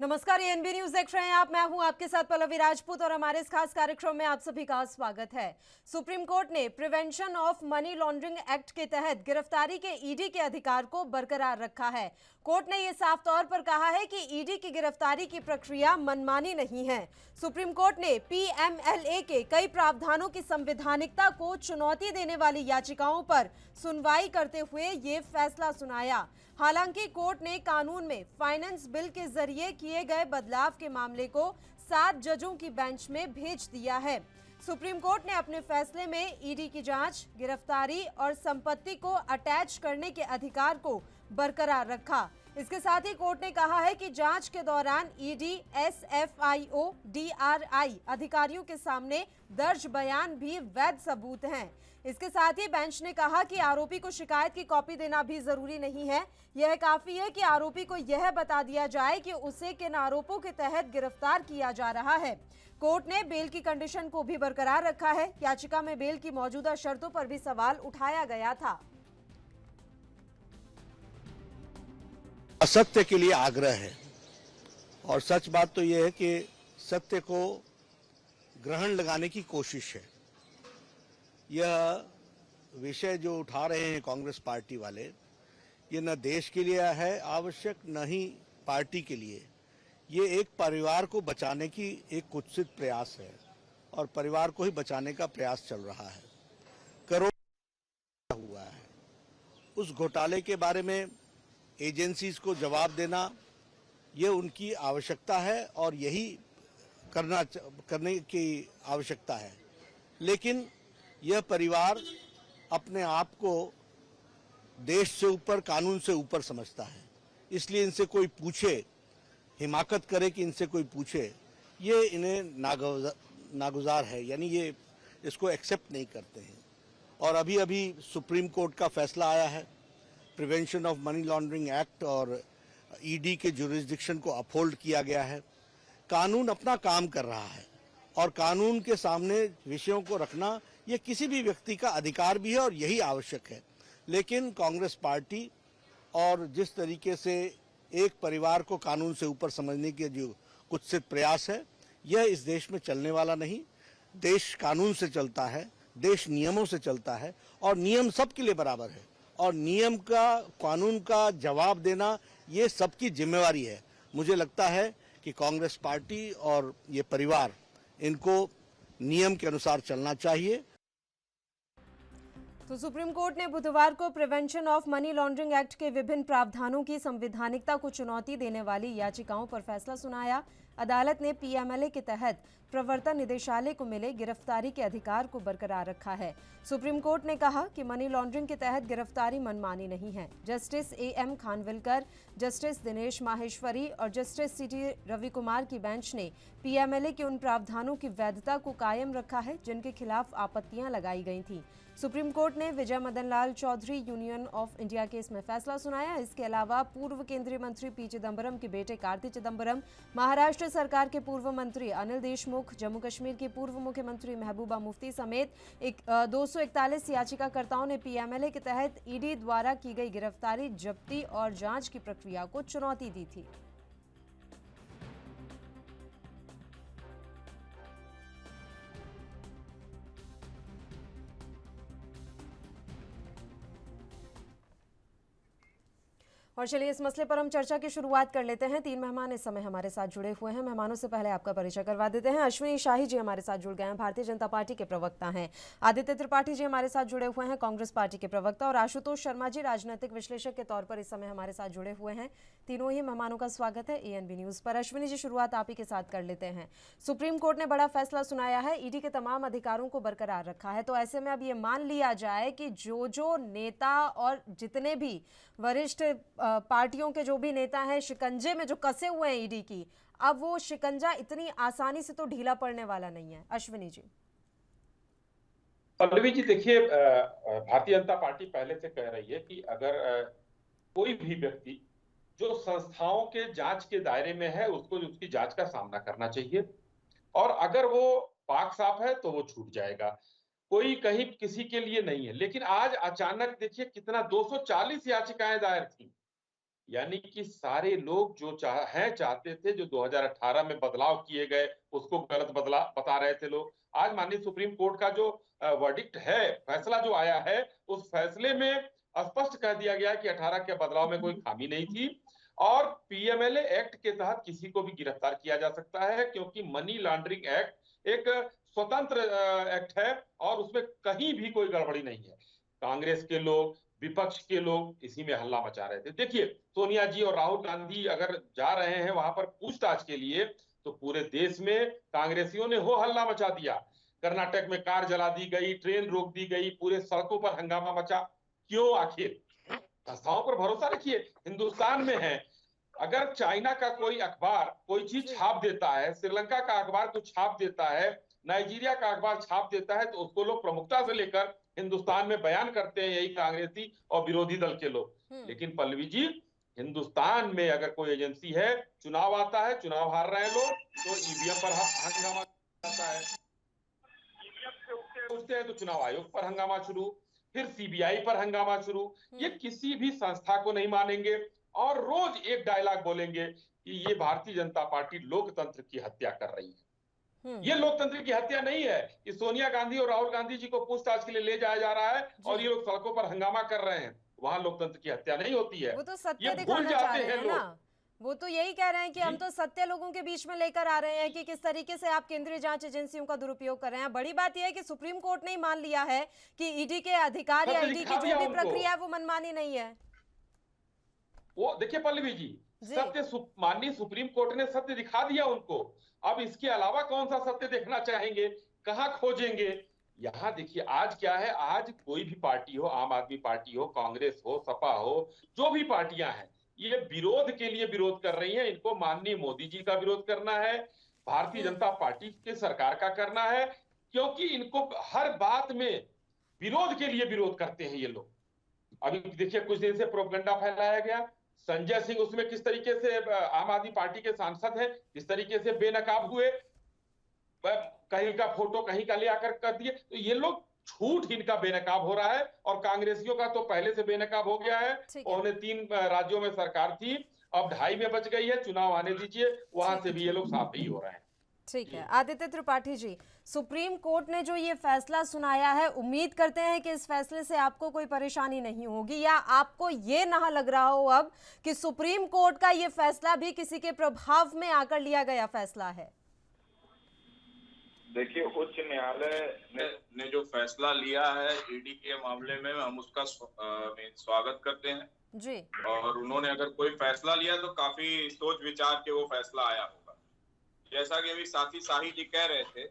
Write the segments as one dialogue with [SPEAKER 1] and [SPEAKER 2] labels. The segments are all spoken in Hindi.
[SPEAKER 1] नमस्कार, ये एनबी न्यूज देख रहे हैं आप। मैं हूं आपके साथ पल्लवी राजपूत और हमारे इस खास कार्यक्रम में आप सभी का स्वागत है। सुप्रीम कोर्ट ने prevention of money laundering act के तहत गिरफ्तारी के ईडी के अधिकार को बरकरार रखा है। कोर्ट ने यह साफ तौर पर कहा है कि ईडी की गिरफ्तारी की प्रक्रिया मनमानी नहीं है। सुप्रीम कोर्ट ने पीएमएलए के कई प्रावधानों की संवैधानिकता को चुनौती देने वाली याचिकाओं पर सुनवाई करते हुए ये फैसला सुनाया। हालांकि कोर्ट ने कानून में फाइनेंस बिल के जरिए किए गए बदलाव के मामले को 7 जजों की बेंच में भेज दिया है। सुप्रीम कोर्ट ने अपने फैसले में ईडी की जांच, गिरफ्तारी और संपत्ति को अटैच करने के अधिकार को बरकरार रखा। इसके साथ ही कोर्ट ने कहा है कि जांच के दौरान ईडी, एसएफआईओ, डीआरआई अधिकारियों के सामने दर्ज बयान भी वैध सबूत हैं। इसके साथ ही बेंच ने कहा कि आरोपी को शिकायत की कॉपी देना भी जरूरी नहीं है। यह काफी है कि आरोपी को यह बता दिया जाए कि उसे किन आरोपों के तहत गिरफ्तार किया जा रहा है। कोर्ट ने बेल की कंडीशन को भी बरकरार रखा है। याचिका में बेल की मौजूदा शर्तों पर भी सवाल उठाया गया था।
[SPEAKER 2] असत्य के लिए आग्रह है और सच बात तो यह है कि सत्य को ग्रहण लगाने की कोशिश है। यह विषय जो उठा रहे हैं कांग्रेस पार्टी वाले, ये न देश के लिए है आवश्यक, न ही पार्टी के लिए। ये एक परिवार को बचाने की एक कुत्सित प्रयास है और परिवार को ही बचाने का प्रयास चल रहा है। करोड़ हुआ है, उस घोटाले के बारे में एजेंसीज को जवाब देना ये उनकी आवश्यकता है और यही करने की आवश्यकता है। लेकिन यह परिवार अपने आप को देश से ऊपर, कानून से ऊपर समझता है, इसलिए इनसे कोई पूछे, हिमाकत करे कि इनसे कोई पूछे, ये इन्हें नागुजार है, यानी ये इसको एक्सेप्ट नहीं करते हैं। और अभी अभी सुप्रीम कोर्ट का फैसला आया है, prevention of money laundering act और ईडी के जुरिस्डिक्शन को अपहोल्ड किया गया है। कानून अपना काम कर रहा है और कानून के सामने विषयों को रखना यह किसी भी व्यक्ति का अधिकार भी है और यही आवश्यक है। लेकिन कांग्रेस पार्टी और जिस तरीके से एक परिवार को कानून से ऊपर समझने के जो कुत्सित प्रयास है, यह इस देश में चलने वाला नहीं। देश कानून से चलता है, देश नियमों से चलता है और नियम सबके लिए बराबर है और नियम का, कानून का जवाब देना ये सबकी जिम्मेवारी है। मुझे लगता है कि कांग्रेस पार्टी और ये परिवार, इनको नियम के अनुसार चलना चाहिए।
[SPEAKER 1] तो सुप्रीम कोर्ट ने बुधवार को prevention of money laundering act के विभिन्न प्रावधानों की संवैधानिकता को चुनौती देने वाली याचिकाओं पर फैसला सुनाया। अदालत ने पीएमएलए के तहत प्रवर्तन निदेशालय को मिले गिरफ्तारी के अधिकार को बरकरार रखा है। सुप्रीम कोर्ट ने कहा कि मनी लॉन्ड्रिंग के तहत गिरफ्तारी मनमानी नहीं है। Justice AM Khanwilkar, justice Dinesh Maheshwari और जस्टिस सीटी रवि कुमार की बेंच ने पीएमएलए के उन प्रावधानों की वैधता को कायम रखा है जिनके खिलाफ आपत्तियां लगाई गई थी। सुप्रीम कोर्ट ने Vijay Madan Lal Chaudhary union of India case में फैसला सुनाया। इसके अलावा पूर्व केंद्रीय मंत्री पी चिदंबरम के बेटे कार्ति चिदंबरम, महाराष्ट्र सरकार के पूर्व मंत्री अनिल देशमुख, जम्मू कश्मीर की पूर्व मुख्यमंत्री महबूबा मुफ्ती समेत 241 याचिकाकर्ताओं ने पीएमएलए के तहत ईडी द्वारा की गई गिरफ्तारी, जब्ती और जांच की प्रक्रिया को चुनौती दी थी। और चलिए इस मसले पर हम चर्चा की शुरुआत कर लेते हैं। 3 मेहमान इस समय हमारे साथ जुड़े हुए हैं। मेहमानों से पहले आपका परिचय करवा देते हैं। अश्विनी शाही जी हमारे साथ जुड़ गए हैं, भारतीय जनता पार्टी के प्रवक्ता हैं। आदित्य त्रिपाठी जी हमारे साथ जुड़े हुए हैं, कांग्रेस पार्टी के प्रवक्ता। और आशुतोष शर्मा जी राजनीतिक विश्लेषक के तौर पर इस समय हमारे साथ जुड़े हुए हैं। तीनों ही मेहमानों का स्वागत है एएनबी न्यूज पर। अश्विनी जी, शुरुआत आप ही के साथ कर लेते हैं। सुप्रीम कोर्ट ने बड़ा फैसला सुनाया है, ईडी के तमाम अधिकारों को बरकरार रखा है। तो ऐसे में अब ये मान लिया जाए कि जो नेता और जितने भी वरिष्ठ पार्टियों के जो भी नेता हैं शिकंजे में जो कसे हुए हैं ईडी की, अब वो शिकंजा इतनी आसानी से तो ढीला पड़ने वाला नहीं है। अश्विनी जी।
[SPEAKER 3] पल्लवी जी, देखिए, भारतीय जनता पार्टी पहले से कह रही है कि अगर कोई भी व्यक्ति जो संस्थाओं के जांच के दायरे में है, उसको उसकी जांच का सामना करना चाहिए और अगर वो पाक साफ है तो वो छूट जाएगा। कोई कहीं किसी के लिए नहीं है। लेकिन आज अचानक देखिए कितना 240 याचिकाएं दायर थी यानी कि सारे लोग जो चाहते थे, जो 2018 में बदलाव किए गए, उसको गलत बदला बता रहे थे लोग। आज माननीय सुप्रीम कोर्ट का जो वर्डिक्ट है, फैसला जो आया है, उस फैसले में स्पष्ट कह दिया गया कि 18 के बदलाव में कोई खामी नहीं थी और पीएमएलए एक्ट के तहत किसी को भी गिरफ्तार किया जा सकता है, क्योंकि मनी लॉन्ड्रिंग एक्ट एक स्वतंत्र एक्ट है और उसमें कहीं भी कोई गड़बड़ी नहीं है। कांग्रेस के लोग, विपक्ष के लोग इसी में हल्ला मचा रहे थे। देखिए, सोनिया जी और राहुल गांधी अगर जा रहे हैं वहां पर पूछताछ के लिए, तो पूरे देश में कांग्रेसियों ने हो हल्ला मचा दिया। कर्नाटक में कार जला दी गई, ट्रेन रोक दी गई, पूरे सड़कों पर हंगामा मचा। क्यों? आखिर संस्थाओं पर भरोसा रखिए, हिंदुस्तान में है। अगर चाइना का कोई अखबार कोई चीज
[SPEAKER 1] जी।
[SPEAKER 3] छाप देता है, श्रीलंका का अखबार कुछ छाप देता है, नाइजीरिया का अखबार छाप देता है, तो उसको लोग प्रमुखता से लेकर हिंदुस्तान में बयान करते हैं, यही कांग्रेसी और विरोधी दल के लोग। लेकिन पल्लवी जी, हिंदुस्तान में अगर कोई एजेंसी है, चुनाव आता है, चुनाव हार रहे हैं लोग, तो ईवीएम पर हंगामा आता है, पूछते हैं तो चुनाव आयोग पर हंगामा शुरू, फिर सीबीआई पर हंगामा शुरू। ये किसी भी संस्था को नहीं मानेंगे और रोज एक डायलॉग बोलेंगे कि ये भारतीय जनता पार्टी लोकतंत्र की हत्या कर रही है। ये लोकतंत्र की हत्या नहीं है कि सोनिया गांधी और राहुल गांधी जी को पूछताछ के लिए ले जाया जा रहा है और ये लोग सड़कों पर हंगामा कर रहे हैं। वहां लोकतंत्र की हत्या नहीं होती है।
[SPEAKER 1] वो तो सत्य
[SPEAKER 3] ये भूल
[SPEAKER 1] दिखाना चाह
[SPEAKER 3] जाते
[SPEAKER 1] रहे
[SPEAKER 3] हैं
[SPEAKER 1] हैं ना,
[SPEAKER 3] लोग।
[SPEAKER 1] वो तो यही कह रहे हैं कि हम तो सत्य लोगों के बीच में लेकर आ रहे हैं कि किस तरीके से आप केंद्रीय जांच एजेंसियों का दुरुपयोग कर रहे हैं। बड़ी बात यह है कि सुप्रीम कोर्ट ने ही मान लिया है कि ईडी के अधिकार या ईडी की जो भी प्रक्रिया है वो मनमानी नहीं है।
[SPEAKER 3] वो देखिए पल्लवी जी, माननीय सुप्रीम कोर्ट ने सत्य दिखा दिया उनको। अब इसके अलावा कौन सा सत्य देखना चाहेंगे, कहां खोजेंगे? यहाँ देखिए, आज क्या है, आज कोई भी पार्टी हो, आम आदमी पार्टी हो, कांग्रेस हो, सपा हो, जो भी पार्टियां हैं, ये विरोध के लिए विरोध कर रही हैं। इनको माननीय मोदी जी का विरोध करना है, भारतीय जनता पार्टी के सरकार का करना है, क्योंकि इनको हर बात में विरोध के लिए विरोध करते हैं ये लोग। अभी देखिए, कुछ दिन से प्रोपगंडा फैलाया गया, संजय सिंह उसमें किस तरीके से, आम आदमी पार्टी के सांसद हैं, किस तरीके से बेनकाब हुए, कहीं का फोटो कहीं का ले आकर कर दिए। तो ये लोग झूठ, इनका बेनकाब हो रहा है और कांग्रेसियों का तो पहले से बेनकाब हो गया है। 3 राज्यों में सरकार थी, अब 2.5 में बच गई है, चुनाव आने दीजिए, वहां से भी ये लोग साफ ही हो रहे हैं।
[SPEAKER 1] ठीक है आदित्य त्रिपाठी जी, सुप्रीम कोर्ट ने जो ये फैसला सुनाया है, उम्मीद करते हैं कि इस फैसले से आपको कोई परेशानी नहीं होगी, या आपको ये ना लग रहा हो अब कि सुप्रीम कोर्ट का ये फैसला भी किसी के प्रभाव में आकर लिया गया फैसला है?
[SPEAKER 4] देखिए, उच्च न्यायालय ने जो फैसला लिया है ईडी के मामले में, हम उसका स्वागत करते हैं
[SPEAKER 1] जी।
[SPEAKER 4] और उन्होंने अगर कोई फैसला लिया तो काफी सोच विचार के वो फैसला आया होगा। जैसा कि अभी साथी शाही जी कह रहे थे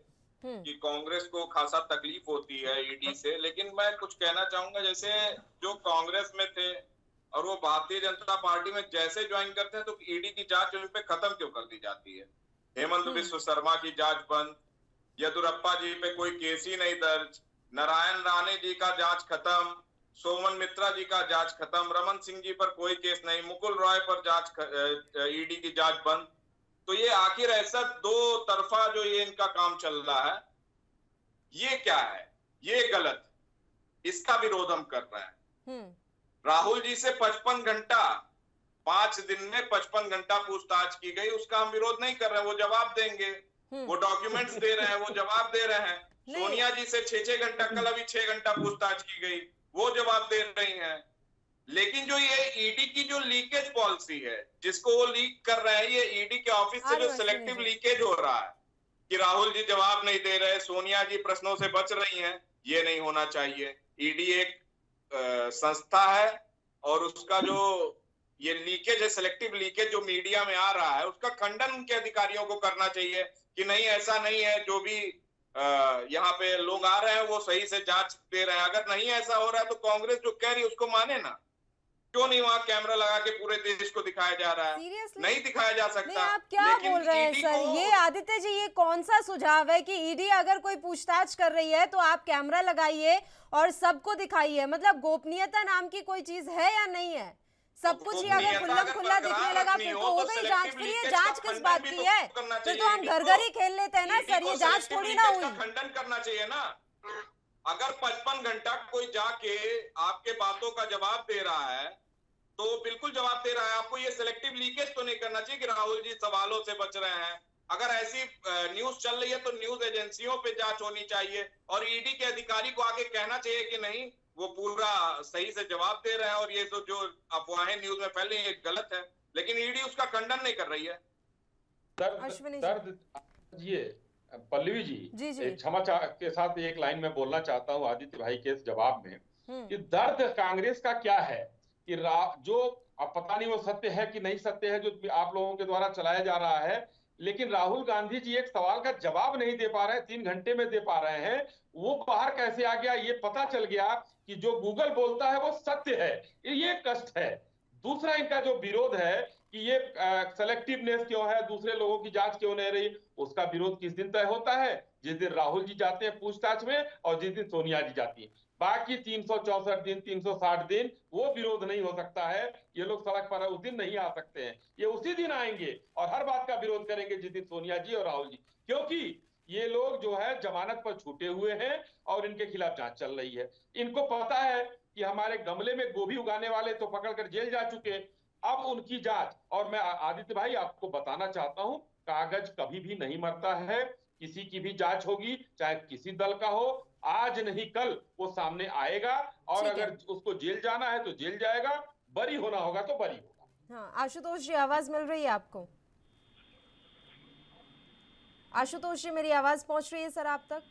[SPEAKER 4] कि कांग्रेस को खासा तकलीफ होती है ईडी से, लेकिन मैं कुछ कहना चाहूंगा, जैसे जो कांग्रेस में थे और वो भारतीय जनता पार्टी में जैसे ज्वाइन करते हैं, तो ईडी की जांच उन पे खत्म क्यों कर दी जाती है? हेमंत बिश्व शर्मा की जांच बंद, येदुरप्पा जी पे कोई केस ही नहीं दर्ज, नारायण राणे जी का जांच खत्म, सोमन मित्रा जी का जांच खत्म, रमन सिंह जी पर कोई केस नहीं, मुकुल रॉय पर जांच, ईडी की जांच बंद। तो ये आखिर ऐसा दो तरफा जो ये इनका काम चल रहा है, ये क्या है? ये गलत, इसका विरोध हम कर रहे हैं। राहुल जी से 55 घंटा 5 दिन में 55 घंटा पूछताछ की गई, उसका हम विरोध नहीं कर रहे हैं, वो जवाब देंगे, वो डॉक्यूमेंट्स दे रहे हैं, वो जवाब दे रहे हैं। सोनिया जी से 6-6 घंटा, कल अभी 6 घंटा पूछताछ की गई, वो जवाब दे रही हैं। लेकिन जो ये ईडी की जो लीकेज पॉलिसी है, जिसको वो लीक कर रहे हैं, ये ईडी के ऑफिस से जो सिलेक्टिव लीकेज हो रहा है कि राहुल जी जवाब नहीं दे रहे, सोनिया जी प्रश्नों से बच रही हैं, ये नहीं होना चाहिए। ईडी एक संस्था है और उसका जो ये लीकेज है, सिलेक्टिव लीकेज जो मीडिया में आ रहा है, उसका खंडन उनके अधिकारियों को करना चाहिए कि नहीं, ऐसा नहीं है, जो भी यहाँ पे लोग आ रहे हैं वो सही से जांच दे रहे हैं। अगर नहीं ऐसा हो रहा है तो कांग्रेस जो कह रही है उसको माने ना। क्यों नहीं वहां कैमरा लगा के पूरे देश को दिखाया जा रहा है? नहीं दिखाया जा सकता।
[SPEAKER 1] नहीं, आप क्या बोल रहे हैं सर? ये आदित्य जी, ये कौन सा सुझाव है कि ईडी अगर कोई पूछताछ कर रही है तो आप कैमरा लगाइए और सबको दिखाइए? मतलब गोपनीयता नाम की कोई चीज है या नहीं है? सब कुछ ही अगर खुल्लम खुल्ला दिखने लगा फिर तो हो गई जांच। फिर ये जांच किस बात की है? फिर तो हम घर घर ही खेल लेते हैं ना सर, ये जांच थोड़ी ना हुई।
[SPEAKER 4] खंडन करना चाहिए ना। अगर 55 घंटा कोई जाके आपके बातों का जवाब दे रहा है तो वो बिल्कुल जवाब दे रहा है। आपको ये सिलेक्टिव लीकेज तो नहीं करना चाहिए कि राहुल जी सवालों से बच रहे हैं। अगर ऐसी न्यूज चल रही है तो न्यूज एजेंसियों पे जांच होनी चाहिए और ईडी के अधिकारी को आगे कहना चाहिए कि नहीं, वो पूरा सही से जवाब दे रहे हैं और ये तो जो अफवाहें न्यूज में फैल रही है गलत है, लेकिन ईडी उसका खंडन नहीं कर रही है।
[SPEAKER 1] अश्विनी जी।
[SPEAKER 3] दर्द ये पल्लवी जी,
[SPEAKER 1] जी जी।
[SPEAKER 3] क्षमा के साथ एक लाइन में बोलना चाहता हूँ आदित्य भाई के इस जवाब में कि दर्द कांग्रेस का क्या है कि जो अब पता नहीं वो सत्य है कि नहीं सत्य है जो आप लोगों के द्वारा चलाया जा रहा है, लेकिन राहुल गांधी जी एक सवाल का जवाब नहीं दे पा रहे हैं, 3 घंटे में दे पा रहे हैं। वो बाहर कैसे आ गया ये पता चल गया कि जो गूगल बोलता है वो सत्य है। ये कष्ट है। दूसरा इनका जो विरोध है कि ये सेलेक्टिवनेस क्यों है, दूसरे लोगों की जांच क्यों नहीं रही, उसका विरोध किस दिन तय होता है? जिस दिन राहुल जी जाते हैं पूछताछ में और जिस दिन सोनिया जी जाती है। बाकी 364 दिन 360 दिन वो विरोध नहीं हो सकता है। ये लोग सड़क पर उस दिन नहीं आ सकते हैं, ये उसी दिन आएंगे और हर बात का विरोध करेंगे जिस दिन सोनिया जी और राहुल जी, क्योंकि ये लोग जो है जमानत पर छूटे हुए हैं और इनके खिलाफ जांच चल रही है। इनको पता है कि हमारे गमले में गोभी उगाने वाले तो पकड़कर जेल जा चुके, अब उनकी जांच। और मैं आदित्य भाई आपको बताना चाहता हूं, कागज कभी भी नहीं मरता है। किसी की भी जांच होगी चाहे किसी दल का हो, आज नहीं कल वो सामने आएगा और अगर उसको जेल जाना है तो जेल जाएगा, बरी होना होगा तो बरी होगा।
[SPEAKER 1] हाँ आशुतोष जी, आवाज मिल रही है आपको? आशुतोष जी, मेरी आवाज पहुंच रही है सर आप तक?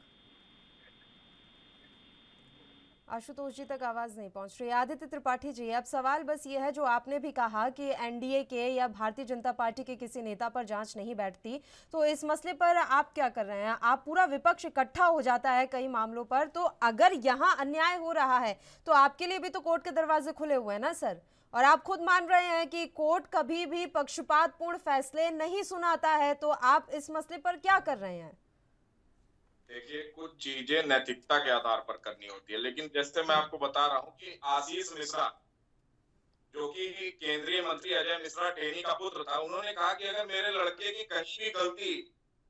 [SPEAKER 1] आशुतोष जी तक आवाज नहीं पहुंच रही। आदित्य त्रिपाठी जी, अब सवाल बस ये है, जो आपने भी कहा कि एनडीए के या भारतीय जनता पार्टी के किसी नेता पर जांच नहीं बैठती, तो इस मसले पर आप क्या कर रहे हैं? आप पूरा विपक्ष इकट्ठा हो जाता है कई मामलों पर, तो अगर यहाँ अन्याय हो रहा है तो आपके लिए भी तो कोर्ट के दरवाजे खुले हुए हैं ना सर? और आप खुद मान रहे हैं कि कोर्ट कभी भी पक्षपातपूर्ण फैसले नहीं सुनाता है, तो आप इस मसले पर क्या कर रहे हैं?
[SPEAKER 4] देखिए, कुछ चीजें नैतिकता के आधार पर करनी होती है, लेकिन जैसे मैं आपको बता रहा हूँ कि आशीष मिश्रा, जो कि केंद्रीय मंत्री अजय मिश्रा टेनी का पुत्र था, उन्होंने कहा कि अगर मेरे लड़के की कहीं भी गलती,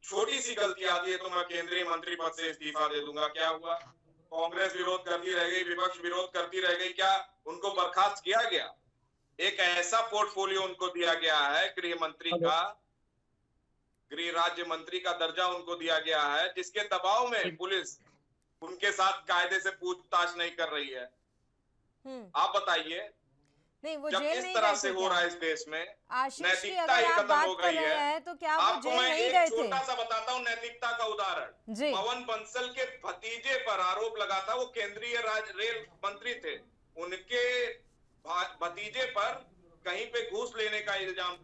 [SPEAKER 4] छोटी सी गलती आती है तो मैं केंद्रीय मंत्री पद से इस्तीफा दे दूंगा। क्या हुआ? कांग्रेस विरोध करती रह गई, विपक्ष विरोध करती रह गई, क्या उनको बर्खास्त किया गया? एक ऐसा पोर्टफोलियो उनको दिया गया है, गृह मंत्री का, गृह राज्य मंत्री का दर्जा उनको दिया गया है, जिसके दबाव में पुलिस उनके साथ कायदे से पूछताछ नहीं कर रही है। आप बताइए,
[SPEAKER 1] नहीं, वो
[SPEAKER 4] जब
[SPEAKER 1] जेल
[SPEAKER 4] इस
[SPEAKER 1] नहीं
[SPEAKER 4] तरह
[SPEAKER 1] गए
[SPEAKER 4] से
[SPEAKER 1] थे
[SPEAKER 4] हो
[SPEAKER 1] क्या?
[SPEAKER 4] रहा है इस देश में,
[SPEAKER 1] आशीष जी,
[SPEAKER 4] नैतिकता
[SPEAKER 1] अगर
[SPEAKER 4] ही
[SPEAKER 1] आप
[SPEAKER 4] खत्म
[SPEAKER 1] बात
[SPEAKER 4] हो
[SPEAKER 1] कर
[SPEAKER 4] गई
[SPEAKER 1] रहे
[SPEAKER 4] है।
[SPEAKER 1] हैं तो क्या वो
[SPEAKER 4] आपको
[SPEAKER 1] जेल
[SPEAKER 4] मैं
[SPEAKER 1] नहीं
[SPEAKER 4] एक
[SPEAKER 1] गए थे?
[SPEAKER 4] छोटा सा बताता हूँ नैतिकता का उदाहरण।
[SPEAKER 1] जी।
[SPEAKER 4] पवन बंसल के भतीजे पर आरोप लगा था, वो केंद्रीय रेल मंत्री थे, उनके भतीजे पर कहीं पे घूस लेने का इल्जाम,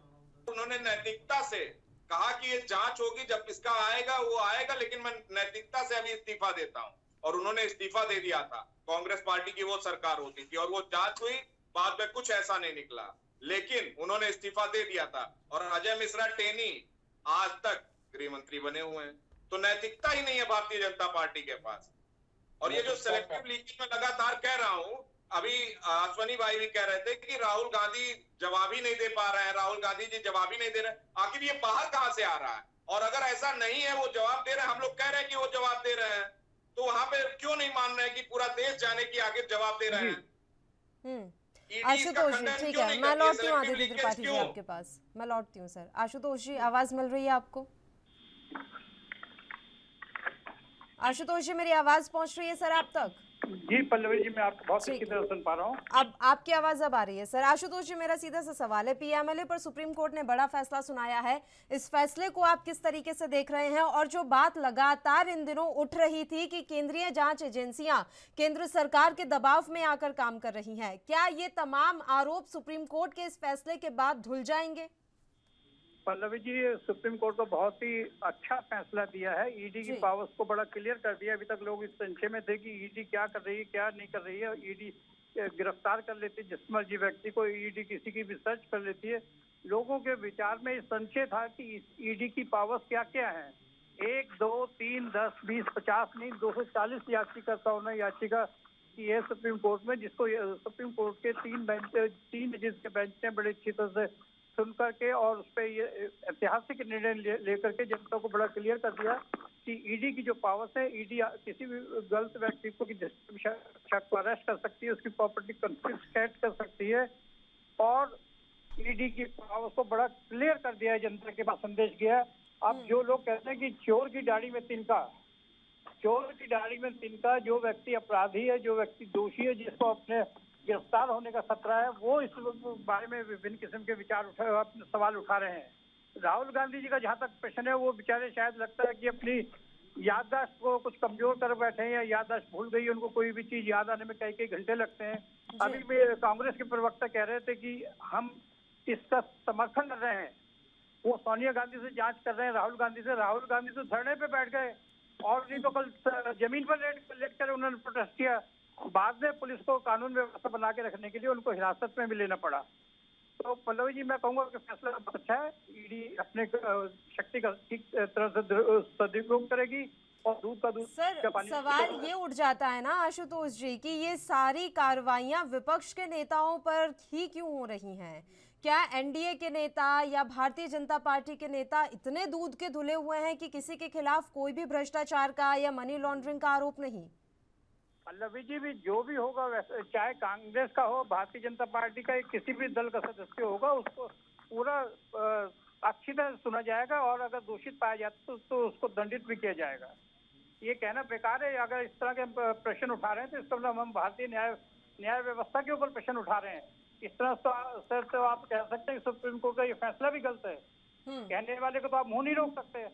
[SPEAKER 4] उन्होंने नैतिकता से कहा कि ये जांच होगी, जब इसका आएगा वो आएगा, लेकिन मैं नैतिकता से अभी इस्तीफा देता हूं। और उन्होंने इस्तीफा दे दिया था। कांग्रेस पार्टी की वो सरकार होती थी और वो जांच हुई, बाद में कुछ ऐसा नहीं निकला, लेकिन उन्होंने इस्तीफा दे दिया था। और अजय मिश्रा टेनी आज तक गृह मंत्री बने हुए हैं। तो नैतिकता ही नहीं है भारतीय जनता पार्टी के पास। और ये जो सिलेक्टिव लीकेज में लगातार कह रहा हूं, अभी अश्वनी भाई भी कह रहे थे कि राहुल गांधी जवाब ही नहीं दे पा रहे हैं, राहुल गांधी जी जवाब ही नहीं दे रहे हैं। आखिर ये बाहर कहां से आ रहा है? और अगर ऐसा नहीं है, वो जवाब दे रहे हैं, हम लोग कह रहे हैं कि वो जवाब दे रहे हैं, तो वहां पे क्यों नहीं मान रहे हैं कि पूरा देश जाने की आखिर जवाब दे रहे हैं?
[SPEAKER 1] आशुतोष जी, ठीक है, मैं लौटती हूँ आदित्य त्रिपाठी जी आपके पास, मैं लौटती हूँ सर। आशुतोष जी, आवाज मिल रही है आपको? आशुतोष जी, मेरी आवाज पहुंच रही है सर आप तक?
[SPEAKER 5] जी पल्लवी जी, मैं आपको बहुत अच्छी तरह सुन पा रहा हूँ।
[SPEAKER 1] अब आपकी आवाज अब आ रही है सर। आशुतोष जी, मेरा सीधा सा सवाल है, पीएमएलए पर सुप्रीम कोर्ट ने बड़ा फैसला सुनाया है, इस फैसले को आप किस तरीके से देख रहे हैं? और जो बात लगातार इन दिनों उठ रही थी कि केंद्रीय जांच एजेंसियां केंद्र सरकार के दबाव में आकर काम कर रही हैं, क्या ये तमाम आरोप सुप्रीम कोर्ट के इस फैसले के बाद धुल जाएंगे?
[SPEAKER 5] पल्लवी जी, सुप्रीम कोर्ट को बहुत ही अच्छा फैसला दिया है। ईडी की पावर्स को बड़ा क्लियर कर दिया। अभी तक लोग इस संशय में थे कि ईडी क्या कर रही है, क्या नहीं कर रही है। ईडी गिरफ्तार कर लेती है जिस मर्जी व्यक्ति को, ईडी किसी की भी सर्च कर लेती है। लोगों के विचार में संशय था कि ईडी की पावर्स क्या क्या है। 1, 2, 3, 10, 20, 50 नहीं, 240 याचिकाकर्ताओं ने याचिका की है सुप्रीम कोर्ट में, जिसको सुप्रीम कोर्ट के 3 जजेस के बेंच ने बड़ी अच्छी तरह से सुन करके और उस पर ये ऐतिहासिक निर्णय लेकर के जनता को बड़ा क्लियर कर दिया कि ईडी की जो पावर्स है, ईडी किसी भी गलत व्यक्ति को शक को अरेस्ट कर सकती है, उसकी प्रॉपर्टी कन्फिस्केट कर सकती है और ईडी की पावर्स को बड़ा क्लियर कर दिया है, जनता के पास संदेश गया। अब जो लोग कहते हैं कि चोर की दाढ़ी में तिनका, चोर की दाढ़ी में तिनका, जो व्यक्ति अपराधी है, जो व्यक्ति दोषी है, जिसको अपने गिरफ्तार होने का खतरा है, वो इस बारे में विभिन्न किस्म के विचार सवाल उठा रहे हैं। राहुल गांधी जी का जहां तक प्रश्न है, वो बेचारे शायद लगता है कि अपनी याददाश्त को कुछ कमजोर कर बैठे हैं या याददाश्त भूल गई, उनको कोई भी चीज याद आने में कई कई घंटे लगते हैं। अभी भी कांग्रेस के प्रवक्ता कह रहे थे कि हम इसका समर्थन कर रहे हैं, वो सोनिया गांधी से जांच कर रहे हैं, राहुल गांधी से धरने पे बैठ गए और नहीं तो कल जमीन पर लेट कर उन्होंने प्रोटेस्ट किया। बाद में पुलिस को कानून व्यवस्था बना के रखने के लिए उनको हिरासत में भी लेना पड़ा। तो पल्लवी जी, मैं कहूंगा कि फैसला बहुत अच्छा है। ईडी अपने शक्ति का ठीक तरह से सदुपयोग करेगी और दूध का दूध
[SPEAKER 1] सर, सवाल ये उठ जाता है ना आशुतोष जी कि ये सारी कार्रवाइयां विपक्ष के नेताओं पर ही क्यों हो रही हैं? क्या एनडीए के नेता या भारतीय जनता पार्टी के नेता इतने दूध के धुले हुए हैं कि किसी के खिलाफ कोई भी भ्रष्टाचार का या मनी लॉन्ड्रिंग का आरोप नहीं?
[SPEAKER 5] पल्लवी जी, भी जो भी होगा, वैसे चाहे कांग्रेस का हो, भारतीय जनता पार्टी का, किसी भी दल का सदस्य होगा, उसको पूरा अच्छी तरह सुना जाएगा और अगर दोषित पाया जाता तो उसको दंडित भी किया जाएगा। ये कहना बेकार है। अगर इस तरह के प्रश्न उठा रहे हैं तो इसका मतलब हम भारतीय न्याय व्यवस्था के ऊपर प्रश्न उठा रहे हैं। इस तरह तो आप कह सकते हैं सुप्रीम कोर्ट का ये फैसला भी गलत है। कहने वाले को तो आप मुंह नहीं रोक सकते।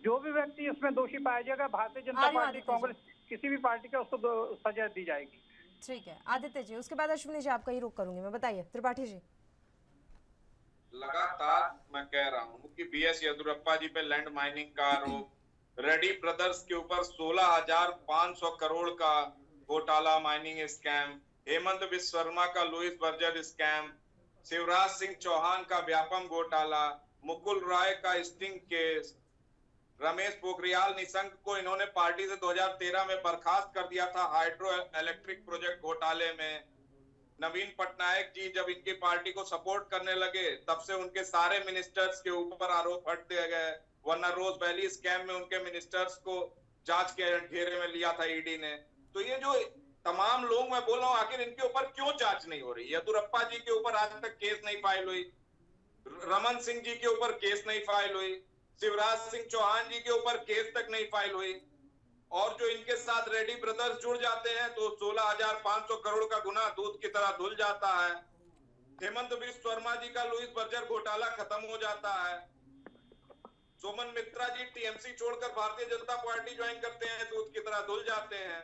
[SPEAKER 5] जो भी व्यक्ति इसमें दोषी पाया जाएगा, भारतीय जनता पार्टी, कांग्रेस, किसी भी पार्टी का, उसको सजा दी जाएगी।
[SPEAKER 1] ठीक है आदित्य जी, उसके बाद अश्विनी जी आपका ही रुख करूंगी मैं। बताइए त्रिपाठी जी।
[SPEAKER 4] लगातार मैं कह रहा हूँ कि बीएस येदियुरप्पा जी पे लैंड माइनिंग का आरोप, रेड्डी ब्रदर्स के ऊपर 16,500 करोड़ का घोटाला माइनिंग स्कैम, हेमंत बिस्व शर्मा का Louis Berger scam, Shivraj Singh Chouhan का व्यापम घोटाला, मुकुल राय का स्टिंग केस, रमेश पोखरियाल निशंक को इन्होंने पार्टी से 2013 में बर्खास्त कर दिया था हाइड्रो इलेक्ट्रिक प्रोजेक्ट घोटाले में। नवीन पटनायक जी जब इनकी पार्टी को सपोर्ट करने लगे, तब से उनके सारे मिनिस्टर्स के ऊपर आरोप हट दिए गए, वरना रोज वैली स्कैम में उनके मिनिस्टर्स को जांच के घेरे में लिया था ईडी ने। तो ये जो तमाम लोग, मैं बोल रहा हूँ, आखिर इनके ऊपर क्यों जांच नहीं हो रही? येदियुरप्पा जी के ऊपर आज तक केस नहीं फाइल हुई, रमन सिंह जी के ऊपर केस नहीं फाइल हुई, शिवराज सिंह चौहान जी के ऊपर केस तक नहीं फाइल हुई, और जो इनके साथ रेड्डी ब्रदर्स जुड़ जाते हैं तो 16,500 करोड़ का गुना दूध की तरह धुल जाता है। हेमंत बिस्व शर्मा जी का लुइस बर्जर घोटाला खत्म हो जाता है। सुमन मित्रा जी टीएमसी छोड़कर भारतीय जनता पार्टी ज्वाइन करते हैं, दूध की तरह धुल जाते हैं।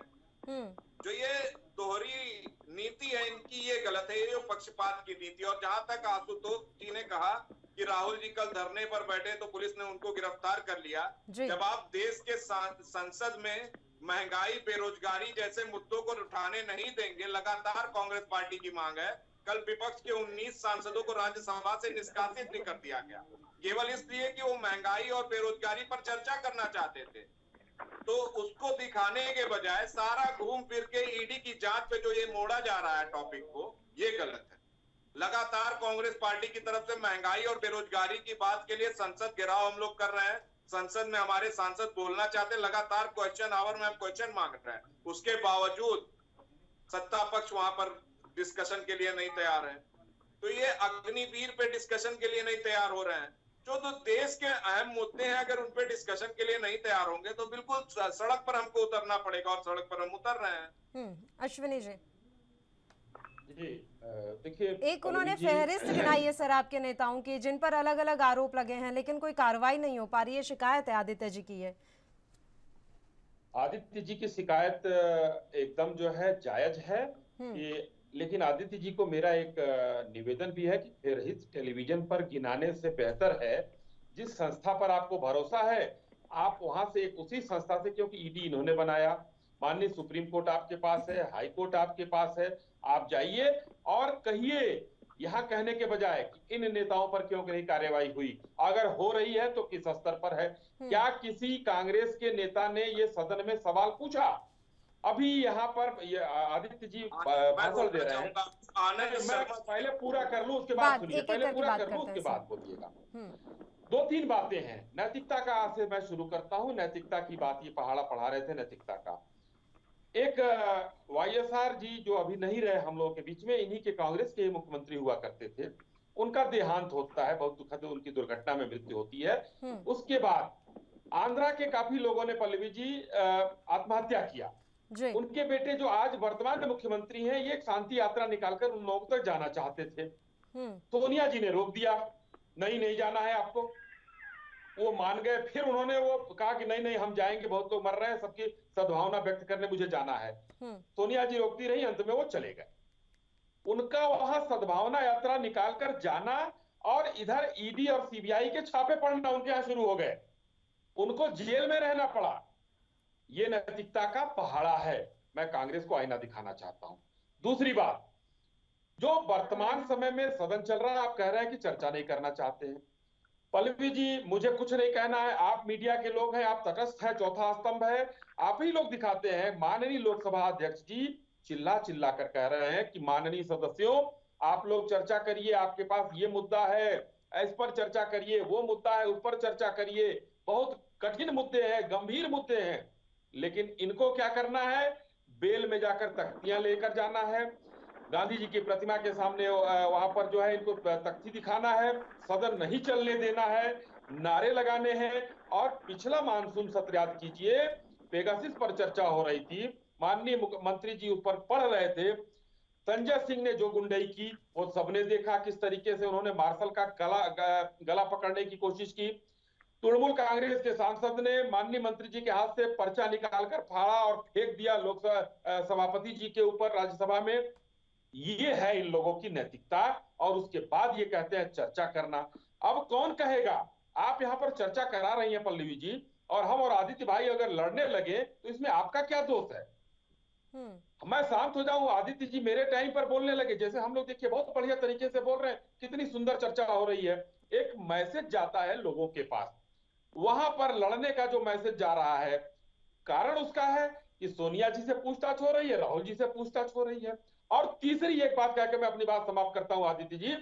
[SPEAKER 4] जो ये दोहरी नीति है इनकी, ये गलत है, ये जो पक्षपात की नीति। और जहां तक आशुतोष जी ने कहा कि राहुल जी कल धरने पर बैठे तो पुलिस ने उनको गिरफ्तार कर लिया, जब आप देश के संसद में महंगाई, बेरोजगारी जैसे मुद्दों को उठाने नहीं देंगे, लगातार कांग्रेस पार्टी की मांग है। कल विपक्ष के 19 सांसदों को राज्यसभा से निष्कासित भी कर दिया गया, केवल इसलिए कि वो महंगाई और बेरोजगारी पर चर्चा करना चाहते थे। तो उसको दिखाने के बजाय सारा घूम फिर के ईडी की जांच पे जो ये मोड़ा जा रहा है टॉपिक को, ये गलत है। लगातार कांग्रेस पार्टी की तरफ से महंगाई और बेरोजगारी की बात के लिए संसद घेराव हम लोग कर रहे हैं, संसद में हमारे सांसद बोलना चाहते हैं, लगातार क्वेश्चन आवर में हम क्वेश्चन मांग रहे हैं, उसके बावजूद सत्ता पक्ष वहां पर डिस्कशन के लिए नहीं तैयार है। तो ये अग्निवीर पे डिस्कशन के लिए नहीं तैयार हो रहे हैं। जो तो देश के अहम मुद्दे हैं, अगर उन पे डिस्कशन के लिए नहीं तैयार होंगे तो बिल्कुल सड़क पर हमको उतरना पड़ेगा, और सड़क पर हम उतर रहे हैं।
[SPEAKER 1] अश्विनी जी।
[SPEAKER 3] जी देखिए,
[SPEAKER 1] एक उन्होंने फहरिस्त गिनाई है सर आपके नेताओं की जिन पर अलग अलग आरोप लगे हैं, लेकिन कोई कार्रवाई नहीं हो पा रही है, शिकायत है आदित्य जी की है।
[SPEAKER 3] आदित्य जी की शिकायत एकदम जो है जायज है, ये, लेकिन आदित्य जी को मेरा एक निवेदन भी है कि फहरिस्त टेलीविजन पर गिनाने से बेहतर है जिस संस्था पर आपको भरोसा है आप वहां से एक उसी संस्था से, क्योंकि ईडी इन्होंने बनाया, माननीय सुप्रीम कोर्ट आपके पास है, हाई कोर्ट आपके पास है, आप जाइए और कहिए, यहाँ कहने के बजाय कि इन नेताओं पर क्यों नहीं कार्रवाई हुई, अगर हो रही है तो किस स्तर पर है। क्या किसी कांग्रेस के नेता ने ये सदन में सवाल पूछा? अभी यहाँ पर आदित्य जी भाषण दे रहे हैं, मैं पहले पूरा कर लूं उसके बाद सुनिए, पहले पूरा कर लूं उसके बाद बोलिएगा। 2-3 बातें हैं। नैतिकता का से मैं शुरू करता हूं, नैतिकता की बात, ये पहाड़ा पढ़ा रहे थे नैतिकता का। एक वाईएसआर जी जो अभी नहीं रहे हम लोगों के बीच में, इन्हीं के कांग्रेस के मुख्यमंत्री हुआ करते थे, उनका देहांत होता है, बहुत दुखद उनकी दुर्घटना में मृत्यु होती है। उसके बाद आंध्रा के काफी लोगों ने पल्लवी जी आत्महत्या किया।
[SPEAKER 1] जी।
[SPEAKER 3] उनके बेटे जो आज वर्तमान में मुख्यमंत्री हैं, ये एक शांति यात्रा निकालकर उन लोगों तक जाना चाहते थे। सोनिया जी ने रोक दिया, नहीं जाना है आपको। वो मान गए, फिर उन्होंने वो कहा कि नहीं हम जाएंगे, बहुत लोग मर रहे हैं, सबकी सद्भावना व्यक्त करने मुझे जाना है। सोनिया जी रोकती रही, अंत में वो चले गए। उनका वहां सद्भावना यात्रा निकालकर जाना और इधर ईडी और सीबीआई के छापे पड़ना उनके यहां शुरू हो गए, उनको जेल में रहना पड़ा। ये नैतिकता का पहाड़ा है। मैं कांग्रेस को आईना दिखाना चाहता हूं। दूसरी बात, जो वर्तमान समय में सदन चल रहा है, आप कह रहे हैं कि चर्चा नहीं करना चाहते हैं। पल्लवी जी, मुझे कुछ नहीं कहना है, आप मीडिया के लोग हैं, आप तटस्थ हैं, चौथा स्तंभ है, आप ही लोग दिखाते हैं। माननीय लोकसभा अध्यक्ष जी चिल्ला चिल्ला कर कह रहे हैं कि माननीय सदस्यों, आप लोग चर्चा करिए, आपके पास ये मुद्दा है, इस पर चर्चा करिए, वो मुद्दा है, उस पर चर्चा करिए, बहुत कठिन मुद्दे हैं, गंभीर मुद्दे हैं। लेकिन इनको क्या करना है? बेल में जाकर तख्तियां लेकर जाना है, गांधी जी की प्रतिमा के सामने वहां पर जो है इनको तख्ती दिखाना है, सदन नहीं चलने देना है, नारे लगाने हैं। और पिछला मानसून सत्र याद कीजिए, पेगासिस पर चर्चा हो रही थी, माननीय मुख्यमंत्री जी उस पर पढ़ रहे थे। संजय सिंह ने जो गुंडई की वो सबने देखा, किस तरीके से उन्होंने मार्शल का गला पकड़ने की कोशिश की। तृणमूल कांग्रेस के सांसद ने माननीय मंत्री जी के हाथ से पर्चा निकालकर फाड़ा और फेंक दिया लोकसभा सभापति जी के ऊपर राज्यसभा में। ये है इन लोगों की नैतिकता। और उसके बाद ये कहते हैं चर्चा करना। अब कौन कहेगा? आप यहां पर चर्चा करा रही हैं पल्लवी जी, और हम और आदित्य भाई अगर लड़ने लगे तो इसमें आपका क्या दोष है? मैं शांत हो जाऊं, आदित्य जी मेरे टाइम पर बोलने लगे, जैसे हम लोग देखिए बहुत बढ़िया तरीके से बोल रहे हैं, कितनी सुंदर चर्चा हो रही है। एक मैसेज जाता है लोगों के पास, वहां पर लड़ने का जो मैसेज जा रहा है, कारण उसका है कि सोनिया जी से पूछताछ हो रही है, राहुल जी से पूछताछ हो रही है। और तीसरी एक बात कहकर मैं अपनी बात समाप्त करता हूं आदित्य जी,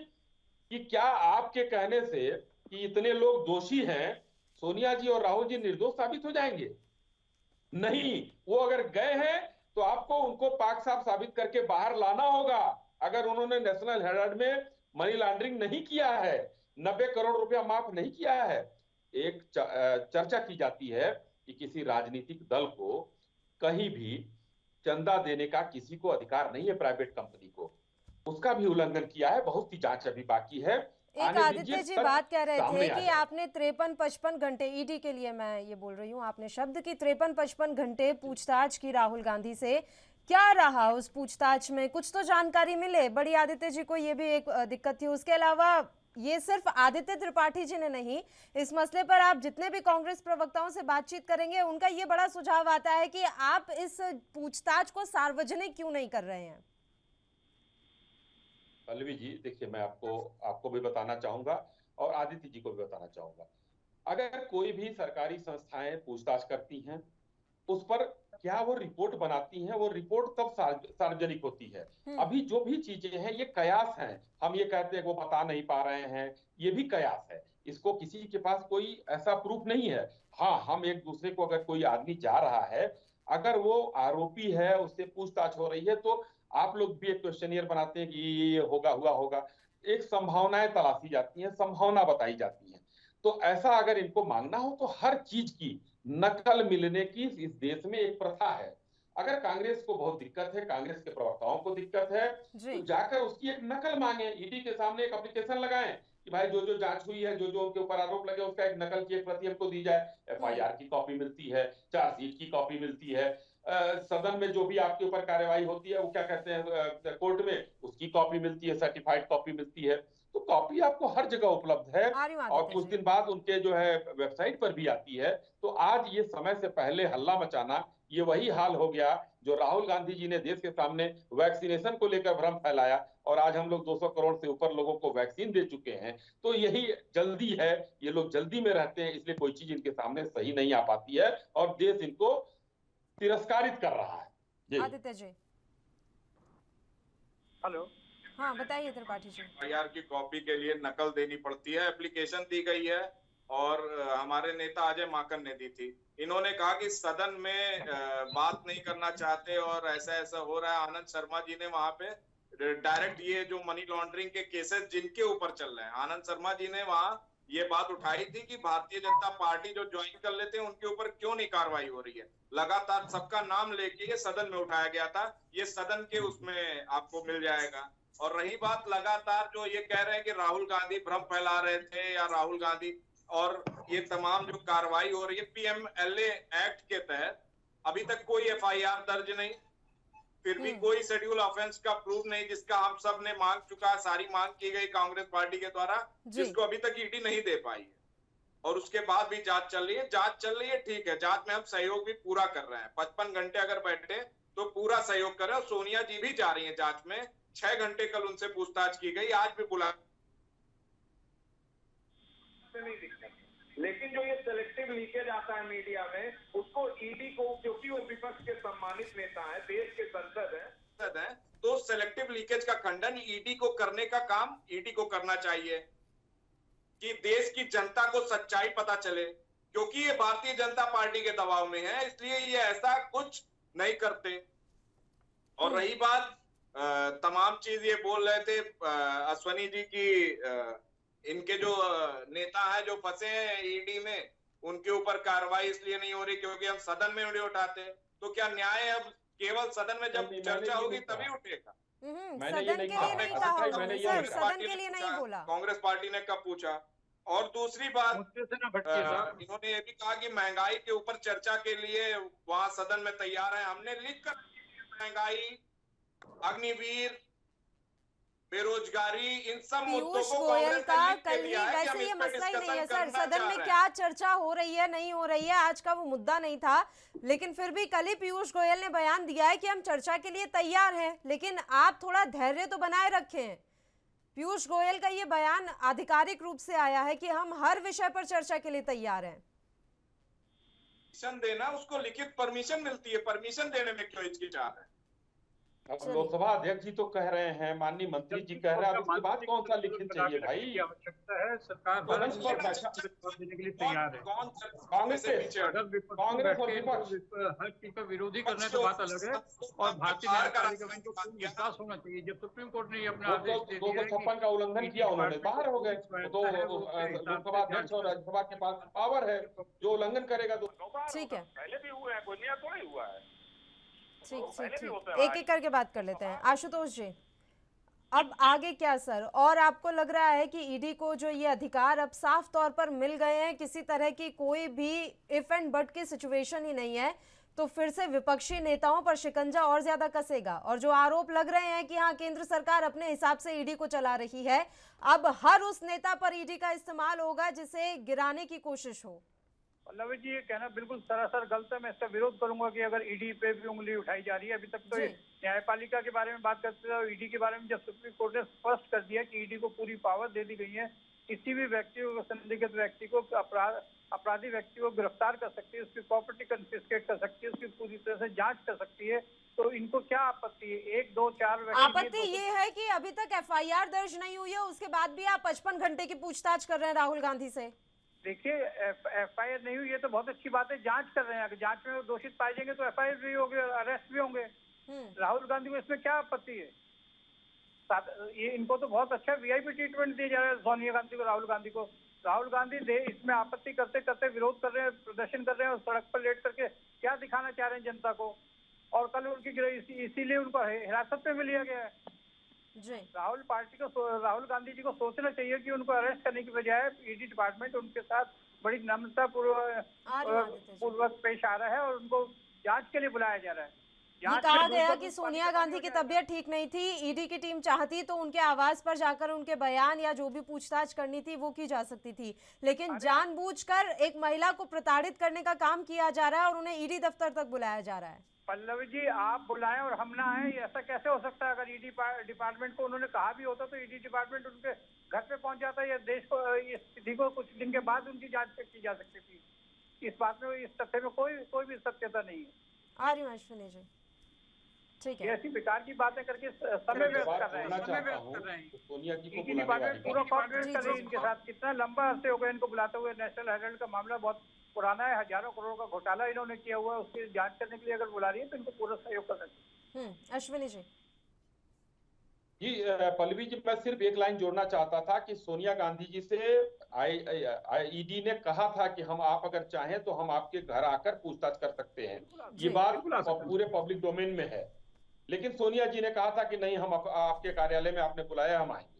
[SPEAKER 3] कि क्या आपके कहने से कि इतने लोग दोषी हैं, सोनिया जी और राहुल जी निर्दोष साबित हो जाएंगे? नहीं, वो अगर गए हैं तो आपको उनको पाक साफ साबित करके बाहर लाना होगा। अगर उन्होंने नेशनल हेराल्ड में मनी लॉन्ड्रिंग नहीं किया है, 90 करोड़ रुपया माफ नहीं किया है। एक चर्चा की जाती है कि किसी राजनीतिक दल को कहीं भी चंदा देने का किसी को अधिकार नहीं है, प्राइवेट कंपनी को। उसका भी उल्लंघन किया है, बहुत सी जांच अभी बाकी है।
[SPEAKER 1] एक आदित्य जी बात कह रहे थे कि
[SPEAKER 3] जाए।
[SPEAKER 1] आपने 53-55 घंटे, ईडी के लिए मैं ये बोल रही हूँ, आपने शब्द की 53-55 घंटे पूछताछ की राहुल गांधी से। क्या रहा उस पूछताछ में? कुछ तो जानकारी मिले? बड़ी आदित्य जी को ये भी एक दिक्कत थी। उसके अलावा ये सिर्फ आदित्य त्रिपाठी जी ने नहीं, इस मसले पर आप जितने भी कांग्रेस प्रवक्ताओं से बातचीत करेंगे, उनका ये बड़ा सुझाव आता है कि आप इस पूछताछ को सार्वजनिक क्यों नहीं कर रहे हैं?
[SPEAKER 3] पल्लवी जी देखिए, मैं आपको भी बताना चाहूंगा और आदित्य जी को भी बताना चाहूंगा। अगर कोई भी सरकारी संस्थाएं पूछताछ करती हैं, उस पर क्या वो रिपोर्ट बनाती हैं, वो रिपोर्ट तब सार्वजनिक होती है। अभी जो भी चीजें हैं ये कयास हैं, हम ये कहते हैं वो बता नहीं पा रहे हैं, ये भी कयास है। इसको किसी के पास कोई ऐसा प्रूफ नहीं है। हाँ, हम एक दूसरे को, अगर कोई आदमी जा रहा है, अगर वो आरोपी है, उससे पूछताछ हो रही है, तो आप लोग भी एक क्वेश्चनियर बनाते हैं कि ये हुआ होगा। एक संभावनाएं तलाशी जाती हैं, संभावना बताई जाती है। तो ऐसा अगर इनको मांगना हो तो हर चीज की नकल मिलने की इस देश में एक प्रथा है। अगर कांग्रेस को बहुत दिक्कत है, कांग्रेस के प्रवक्ताओं को दिक्कत है, तो जाकर उसकी एक नकल मांगे, ईडी के सामने एक एप्लीकेशन लगाएं कि भाई जो जांच हुई है, जो उनके ऊपर आरोप लगे, उसका एक नकल की एक प्रति हमको दी जाए। एफआईआर की कॉपी मिलती है, चार्जशीट की कॉपी मिलती है, सदन में जो भी आपके ऊपर कार्यवाही होती है, वो क्या कहते हैं कोर्ट में, उसकी कॉपी मिलती है, सर्टिफाइड कॉपी मिलती है। तो कॉपी आपको हर जगह उपलब्ध है और कुछ दिन बाद उनके जो है वेबसाइट पर भी आती है। तो आज ये समय से पहले हल्ला मचाना, ये वही हाल हो गया जो राहुल गांधी जी ने देश के सामने वैक्सीनेशन को लेकर भ्रम फैलाया, और आज हम लोग 200 करोड़ से ऊपर लोगों को वैक्सीन दे चुके हैं। तो यही जल्दी है, ये लोग जल्दी में रहते हैं, इसलिए कोई चीज इनके सामने सही नहीं आ पाती है और देश इनको तिरस्कारित कर रहा है।
[SPEAKER 1] आदित्य जी,
[SPEAKER 5] हेलो,
[SPEAKER 1] हाँ बताइए त्रिपाठी जी।
[SPEAKER 4] एफआईआर की कॉपी के लिए नकल देनी पड़ती है, एप्लीकेशन दी गई है और हमारे नेता अजय माकन ने दी थी। इन्होंने कहा कि सदन में बात नहीं करना चाहते और ऐसा ऐसा हो रहा है। आनंद शर्मा जी ने वहां पे डायरेक्ट ये जो मनी लॉन्ड्रिंग के केसेस जिनके ऊपर चल रहे हैं, आनंद शर्मा जी ने वहां ये बात उठाई थी कि भारतीय जनता पार्टी जो ज्वाइन कर लेते हैं उनके ऊपर क्यों नहीं कार्रवाई हो रही है। लगातार सबका नाम लेके ये सदन में उठाया गया था, ये सदन के उसमें आपको मिल जाएगा। और रही बात लगातार जो ये कह रहे हैं कि राहुल गांधी भ्रम फैला रहे थे या राहुल गांधी, और ये तमाम जो कार्रवाई हो रही है पीएमएलए एक्ट के तहत, अभी तक कोई एफआईआर दर्ज नहीं, फिर भी कोई शेड्यूल ऑफेंस का प्रूफ नहीं, जिसका हम सब ने मांग चुका है, सारी मांग की गई कांग्रेस पार्टी के द्वारा, जिसको अभी तक ईडी नहीं दे पाई है। और उसके बाद भी जांच चल रही है। जांच चल रही है, ठीक है, जांच में हम सहयोग भी पूरा कर रहे हैं। 55 घंटे अगर बैठे तो पूरा सहयोग कर रहे हैं। सोनिया जी भी जा रही है जांच में, 6 घंटे कल उनसे पूछताछ की गई, आज भी बुला।
[SPEAKER 6] लेकिन जो ये सेलेक्टिव लीकेज आता है मीडिया में, उसको ईडी को, क्योंकि वो विपक्ष के सम्मानित नेता है, देश के संसद है,
[SPEAKER 4] तो सेलेक्टिव लीकेज का खंडन ईडी को करने का काम ईडी को करना चाहिए कि देश की जनता को सच्चाई पता चले, क्योंकि ये भारतीय जनता पार्टी के दबाव में है, इसलिए ये ऐसा कुछ नहीं करते। और रही बात तमाम चीज ये बोल रहे थे अश्वनी जी की, इनके जो नेता है जो फंसे हैं ईडी में, उनके ऊपर कार्रवाई इसलिए नहीं हो रही क्योंकि हम सदन में नहीं उठाते। तो क्या न्याय अब केवल सदन में जब चर्चा होगी तभी उठेगा?
[SPEAKER 1] सदन के लिए नहीं कहा उन्होंने सर, सदन के लिए नहीं बोला।
[SPEAKER 4] कांग्रेस पार्टी ने कब पूछा? और दूसरी बात, इन्होंने ये भी कहा कि महंगाई के ऊपर चर्चा के लिए वहां सदन में तैयार है। हमने लिख कर महंगाई, अग्निवीर, बेरोजगारी, इन सब मुद्दों
[SPEAKER 1] पीयूष
[SPEAKER 4] को
[SPEAKER 1] गोयल का
[SPEAKER 4] कांग्रेस
[SPEAKER 1] कल ही, वैसे ये मसला ही नहीं है सर, सदन में क्या चर्चा हो रही है नहीं हो रही है आज का वो मुद्दा नहीं था, लेकिन फिर भी कल ही पीयूष गोयल ने बयान दिया है कि हम चर्चा के लिए तैयार हैं, लेकिन आप थोड़ा धैर्य तो बनाए रखें। पीयूष गोयल का ये बयान आधिकारिक रूप से आया है कि हम हर विषय पर चर्चा के लिए तैयार हैं।
[SPEAKER 4] परमिशन देना, उसको लिखित परमिशन मिलती है, परमिशन देने में क्यों हिचकिचाहट है?
[SPEAKER 3] लोकसभा अध्यक्ष जी तो कह रहे हैं, माननीय मंत्री जी कह रहे हैं, अब इसके बाद कौन सा लिखित चाहिए भाई?
[SPEAKER 5] आवश्यकता है, सरकार देने के लिए तैयार है।
[SPEAKER 3] कांग्रेस और विपक्ष
[SPEAKER 5] हर चीज का विरोधी करना तो बात अलग है, और भारतीय न्यायपालिका में तो विश्वास होना चाहिए। जब सुप्रीम कोर्ट ने अपना आदेश दे दिया है
[SPEAKER 3] 256 का उल्लंघन किया, उन्होंने बाहर हो गए। तो लोकसभा अध्यक्ष और राज्यसभा के पास पावर है, जो उल्लंघन करेगा तो
[SPEAKER 1] ठीक है,
[SPEAKER 6] पहले भी हुआ है, कोई नया तो नहीं हुआ है।
[SPEAKER 1] ठीक, एक एक करके बात कर लेते हैं। आशुतोष जी, अब आगे क्या सर? और आपको लग रहा है कि ईडी को जो ये अधिकार अब साफ तौर पर मिल गए हैं, किसी तरह की कोई भी इफ एंड बट की सिचुएशन ही नहीं है, तो फिर से विपक्षी नेताओं पर शिकंजा और ज्यादा कसेगा? और जो आरोप लग रहे हैं कि हाँ केंद्र सरकार अपने हिसाब से ईडी को चला रही है, अब हर उस नेता पर ईडी का इस्तेमाल होगा जिसे गिराने की कोशिश हो।
[SPEAKER 5] पल्लवी जी, ये कहना बिल्कुल सरासर गलत है। मैं इसका विरोध करूंगा कि अगर ईडी पे भी उंगली उठाई जा रही है। अभी तक तो न्यायपालिका के बारे में बात करते थे, ईडी के बारे में जब सुप्रीम कोर्ट ने स्पष्ट कर दिया कि ईडी को पूरी पावर दे दी गई है, किसी भी व्यक्ति को, संदिग्ध व्यक्ति को, अपराधी व्यक्ति को गिरफ्तार कर सकती है, उसकी प्रॉपर्टी कन्फिस्केट कर सकती है, उसकी पूरी तरह से जांच कर सकती है, तो इनको क्या आपत्ति है? 1, 2, 4 व्यक्ति।
[SPEAKER 1] आपत्ति ये है कि अभी तक एफआईआर दर्ज नहीं हुई है, उसके बाद भी आप 55 घंटे की पूछताछ कर रहे हैं राहुल गांधी से।
[SPEAKER 5] देखिए, एफआईआर नहीं हुई है तो बहुत अच्छी बात है, जांच कर रहे हैं। अगर जांच में वो दोषित पाए जाएंगे तो एफआईआर भी होगी, अरेस्ट भी होंगे। राहुल गांधी को इसमें क्या आपत्ति है? ये इनको तो बहुत अच्छा वीआईपी ट्रीटमेंट दिया जा रहा है, सोनिया गांधी को, राहुल गांधी को। राहुल गांधी इसमें आपत्ति करते करते विरोध कर रहे हैं, प्रदर्शन कर रहे हैं, और सड़क पर लेट करके क्या दिखाना चाह रहे हैं जनता को। और कल उनकी इसीलिए उनको हिरासत में भी लिया गया है। राहुल गांधी जी को सोचना चाहिए कि उनको अरेस्ट करने की बजाय ईडी डिपार्टमेंट उनके साथ बड़ी नम्रता पूर्वक पेश आ रहा है और उनको जांच के लिए बुलाया जा रहा है।
[SPEAKER 1] ये कहा गया कि सोनिया गांधी की तबीयत ठीक नहीं थी, ईडी की टीम चाहती तो उनके आवास पर जाकर उनके बयान या जो भी पूछताछ करनी थी वो की जा सकती थी, लेकिन जानबूझकर एक महिला को प्रताड़ित करने का काम किया जा रहा है और उन्हें ईडी दफ्तर तक बुलाया जा रहा है।
[SPEAKER 5] पल्लवी जी, आप बुलाएं और हम ना आए, ऐसा कैसे हो सकता है? अगर ईडी डिपार्टमेंट को उन्होंने कहा भी होता तो ईडी डिपार्टमेंट उनके घर पे पहुंच जाता, या देश को, इस स्थिति को कुछ दिन के बाद उनकी जांच की जा सकती थी। इस बात में, इस तथ्य में कोई भी सत्यता नहीं है।
[SPEAKER 1] आ रही हूँ अश्विनी जी। ठीक
[SPEAKER 5] ये
[SPEAKER 1] है।
[SPEAKER 5] ऐसी बेकार की बातें करके समय व्यस्त कर रहे
[SPEAKER 3] बोलना
[SPEAKER 5] हैं।
[SPEAKER 3] चाहता हूँ तो सोनिया जी को
[SPEAKER 5] इनकी
[SPEAKER 3] बुलाने वाली
[SPEAKER 5] डिपार्टमेंट पूरा
[SPEAKER 3] बात।
[SPEAKER 5] कॉर्पोरेट कर रही है इनके साथ। कितना लंबा अरसे हो गए इनको बुलाते हुए। नेशनल हेराल्ड का मामला बहुत पुराना है, हजारों करोड़ का घोटाला इन्होंने किया हुआ है, उसकी जांच करने के लिए अगर बुला रही है तो इनको पूरा सहयोग करना चाहिए।
[SPEAKER 1] अश्विनी जी।
[SPEAKER 3] जी पल्लवी जी, मैं सिर्फ एक लाइन जोड़ना चाहता था कि सोनिया गांधी जी से ईडी ने कहा था कि हम आप अगर चाहें तो हम आपके घर आकर पूछताछ कर सकते हैं। ये बात पूरे पब्लिक डोमेन में है, लेकिन सोनिया जी ने कहा था कि नहीं, हम आपके कार्यालय में आपने बुलाया, हम आएंगे।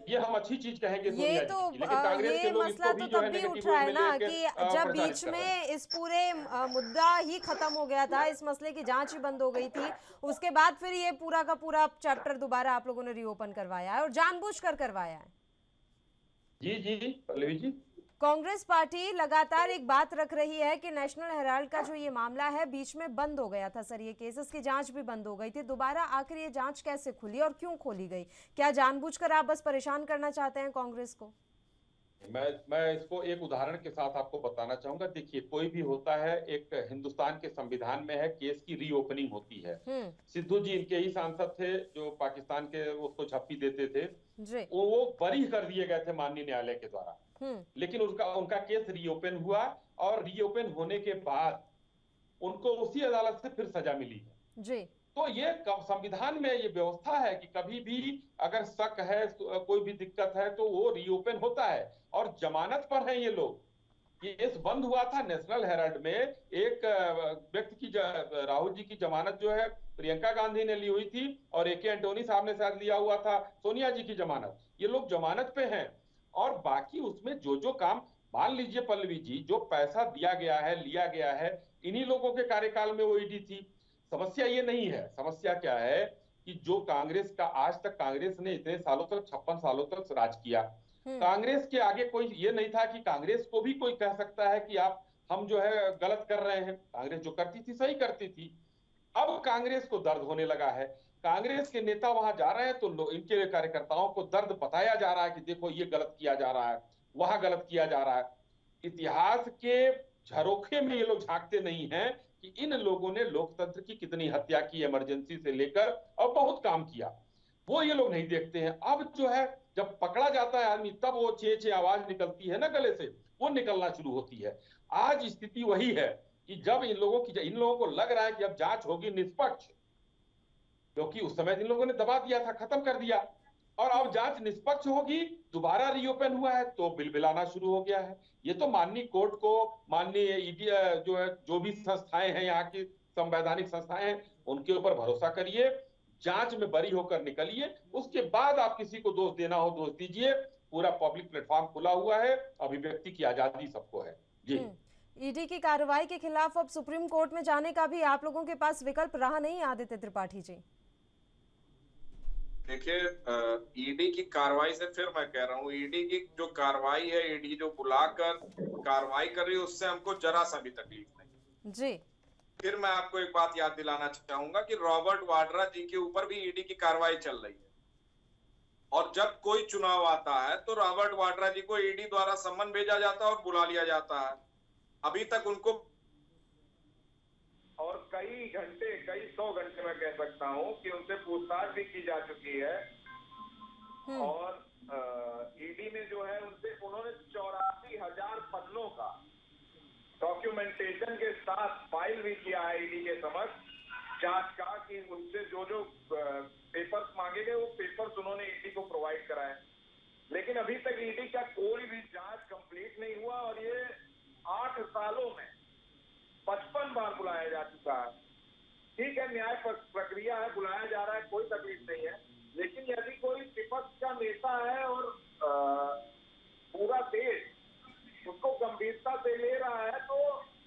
[SPEAKER 3] ये हम अच्छी चीज कहेंगे सोनिया
[SPEAKER 1] ये
[SPEAKER 3] जी
[SPEAKER 1] तो
[SPEAKER 3] की, लेकिन कांग्रेस के
[SPEAKER 1] ये
[SPEAKER 3] लोग
[SPEAKER 1] मसला
[SPEAKER 3] इसको
[SPEAKER 1] तो
[SPEAKER 3] भी जो
[SPEAKER 1] तब
[SPEAKER 3] है
[SPEAKER 1] भी
[SPEAKER 3] नेगेटिव
[SPEAKER 1] उठ रहा
[SPEAKER 3] वे
[SPEAKER 1] है
[SPEAKER 3] में
[SPEAKER 1] ना
[SPEAKER 3] लेके
[SPEAKER 1] कि जब
[SPEAKER 3] प्रचारित
[SPEAKER 1] बीच
[SPEAKER 3] कर रहे हैं।
[SPEAKER 1] में इस पूरे मुद्दा ही खत्म हो गया था, इस मसले की जांच ही बंद हो गई थी, उसके बाद फिर ये पूरा का पूरा चैप्टर दोबारा आप लोगों ने रीओपन करवाया है और जानबूझकर करवाया है।
[SPEAKER 3] जी जी पल्लवी जी,
[SPEAKER 1] कांग्रेस पार्टी लगातार एक बात रख रही है कि नेशनल हेराल्ड का जो ये मामला है बीच में बंद हो गया था सर, ये केस, इसकी जांच भी बंद हो गई थी, दोबारा आखिर ये जांच कैसे खुली और क्यों खोली गई? क्या जानबूझकर आप बस परेशान करना चाहते हैं कांग्रेस को?
[SPEAKER 3] मैं इसको एक उदाहरण के साथ आपको बताना चाहूंगा। देखिए, कोई भी होता है, एक हिंदुस्तान के संविधान में है केस की रीओपनिंग होती है। सिद्धू जी इनके ही सांसद थे जो पाकिस्तान के उसको झप्पी देते थे, वो बरी कर दिए गए थे माननीय न्यायालय के द्वारा, लेकिन उनका केस रीओपन हुआ और रीओपन होने के बाद उनको उसी अदालत से फिर सजा मिली है
[SPEAKER 1] जी।
[SPEAKER 3] तो ये संविधान में ये व्यवस्था है कि कभी भी अगर शक है, कोई भी दिक्कत है, तो वो रीओपन होता है और जमानत पर है ये लोग। ये केस बंद हुआ था नेशनल हेराल्ड में, एक व्यक्ति की राहुल जी की जमानत जो है प्रियंका गांधी ने ली हुई थी और ए के एंटोनी साहब ने शायद लिया हुआ था सोनिया जी की जमानत। ये लोग जमानत पे हैं और बाकी उसमें जो जो काम, मान लीजिए पल्लवी जी, जो पैसा दिया गया है, लिया गया है, इन्हीं लोगों के कार्यकाल में वो ईडी थी। समस्या ये नहीं है। समस्या क्या है कि जो कांग्रेस का, आज तक कांग्रेस ने इतने सालों तक, 56 सालों तक राज किया, कांग्रेस के आगे कोई ये नहीं था कि कांग्रेस को भी कोई कह सकता है कि आप, हम जो है गलत कर रहे हैं। कांग्रेस जो करती थी सही करती थी। अब कांग्रेस को दर्द होने लगा है, कांग्रेस के नेता वहां जा रहे हैं तो इनके कार्यकर्ताओं को दर्द बताया जा रहा है कि देखो ये गलत किया जा रहा है, वहां गलत किया जा रहा है। इतिहास के झरोखे में ये लोग झांकते नहीं हैं कि इन लोगों ने लोकतंत्र की कितनी हत्या की, इमरजेंसी से लेकर, और बहुत काम किया, वो ये लोग नहीं देखते हैं। अब जो है जब पकड़ा जाता है आदमी, तब वो चे आवाज निकलती है ना गले से, वो निकलना शुरू होती है। आज स्थिति वही है कि जब इन लोगों को लग रहा है कि अब जांच होगी निष्पक्ष, क्योंकि उस समय इन लोगों ने दबा दिया था, खत्म कर दिया, और अब जांच निष्पक्ष होगी, दोबारा रीओपन हुआ है तो बिलबिलाना शुरू हो गया है। ये तो माननीय कोर्ट को, माननीय ईडी जो है, जो भी संस्थाएं हैं यहाँ की संवैधानिक संस्थाएं हैं, उनके ऊपर भरोसा करिए, जांच में बरी होकर निकलिए, उसके बाद आप किसी को दोष देना हो दोष दीजिए। पूरा पब्लिक प्लेटफॉर्म खुला हुआ है, अभिव्यक्ति की आजादी सबको है। जी।
[SPEAKER 1] ईडी की कार्रवाई के खिलाफ अब सुप्रीम कोर्ट में जाने का भी आप लोगों के पास विकल्प रहा नहीं, आदित्य त्रिपाठी जी?
[SPEAKER 4] देखिए, ईडी की कार्रवाई से फिर मैं कह रहा हूँ, ईडी की जो कार्रवाई है, ईडी जो बुलाकर कार्रवाई कर रही है, उससे हमको जरा सा भी तकलीफ नहीं
[SPEAKER 1] जी।
[SPEAKER 4] फिर मैं आपको एक बात याद दिलाना चाहूंगा कि रॉबर्ट वाड्रा जी के ऊपर भी ईडी की कार्रवाई चल रही है, और जब कोई चुनाव आता है तो रॉबर्ट वाड्रा जी को ईडी द्वारा सम्मन भेजा जाता है और बुला लिया जाता है। अभी तक उनको,
[SPEAKER 6] और कई घंटे, कई 100 घंटे मैं कह सकता हूं कि उनसे पूछताछ भी की जा चुकी है, और ईडी ने जो है उनसे, उन्होंने 84,000 पन्नों का डॉक्यूमेंटेशन के साथ फाइल भी किया है ईडी के समक्ष जांच का, कि उनसे जो जो पेपर्स मांगे गए वो पेपर्स उन्होंने ईडी को प्रोवाइड कराए, लेकिन अभी तक ईडी का कोई भी जांच कंप्लीट नहीं हुआ, और ये 8 सालों में 55 बार बुलाया जा चुका है। ठीक है, न्याय प्रक्रिया है, बुलाया जा रहा है, कोई तकलीफ नहीं है, लेकिन यदि कोई विपक्ष का नेता है और पूरा देश उसको गंभीरता से ले रहा है, तो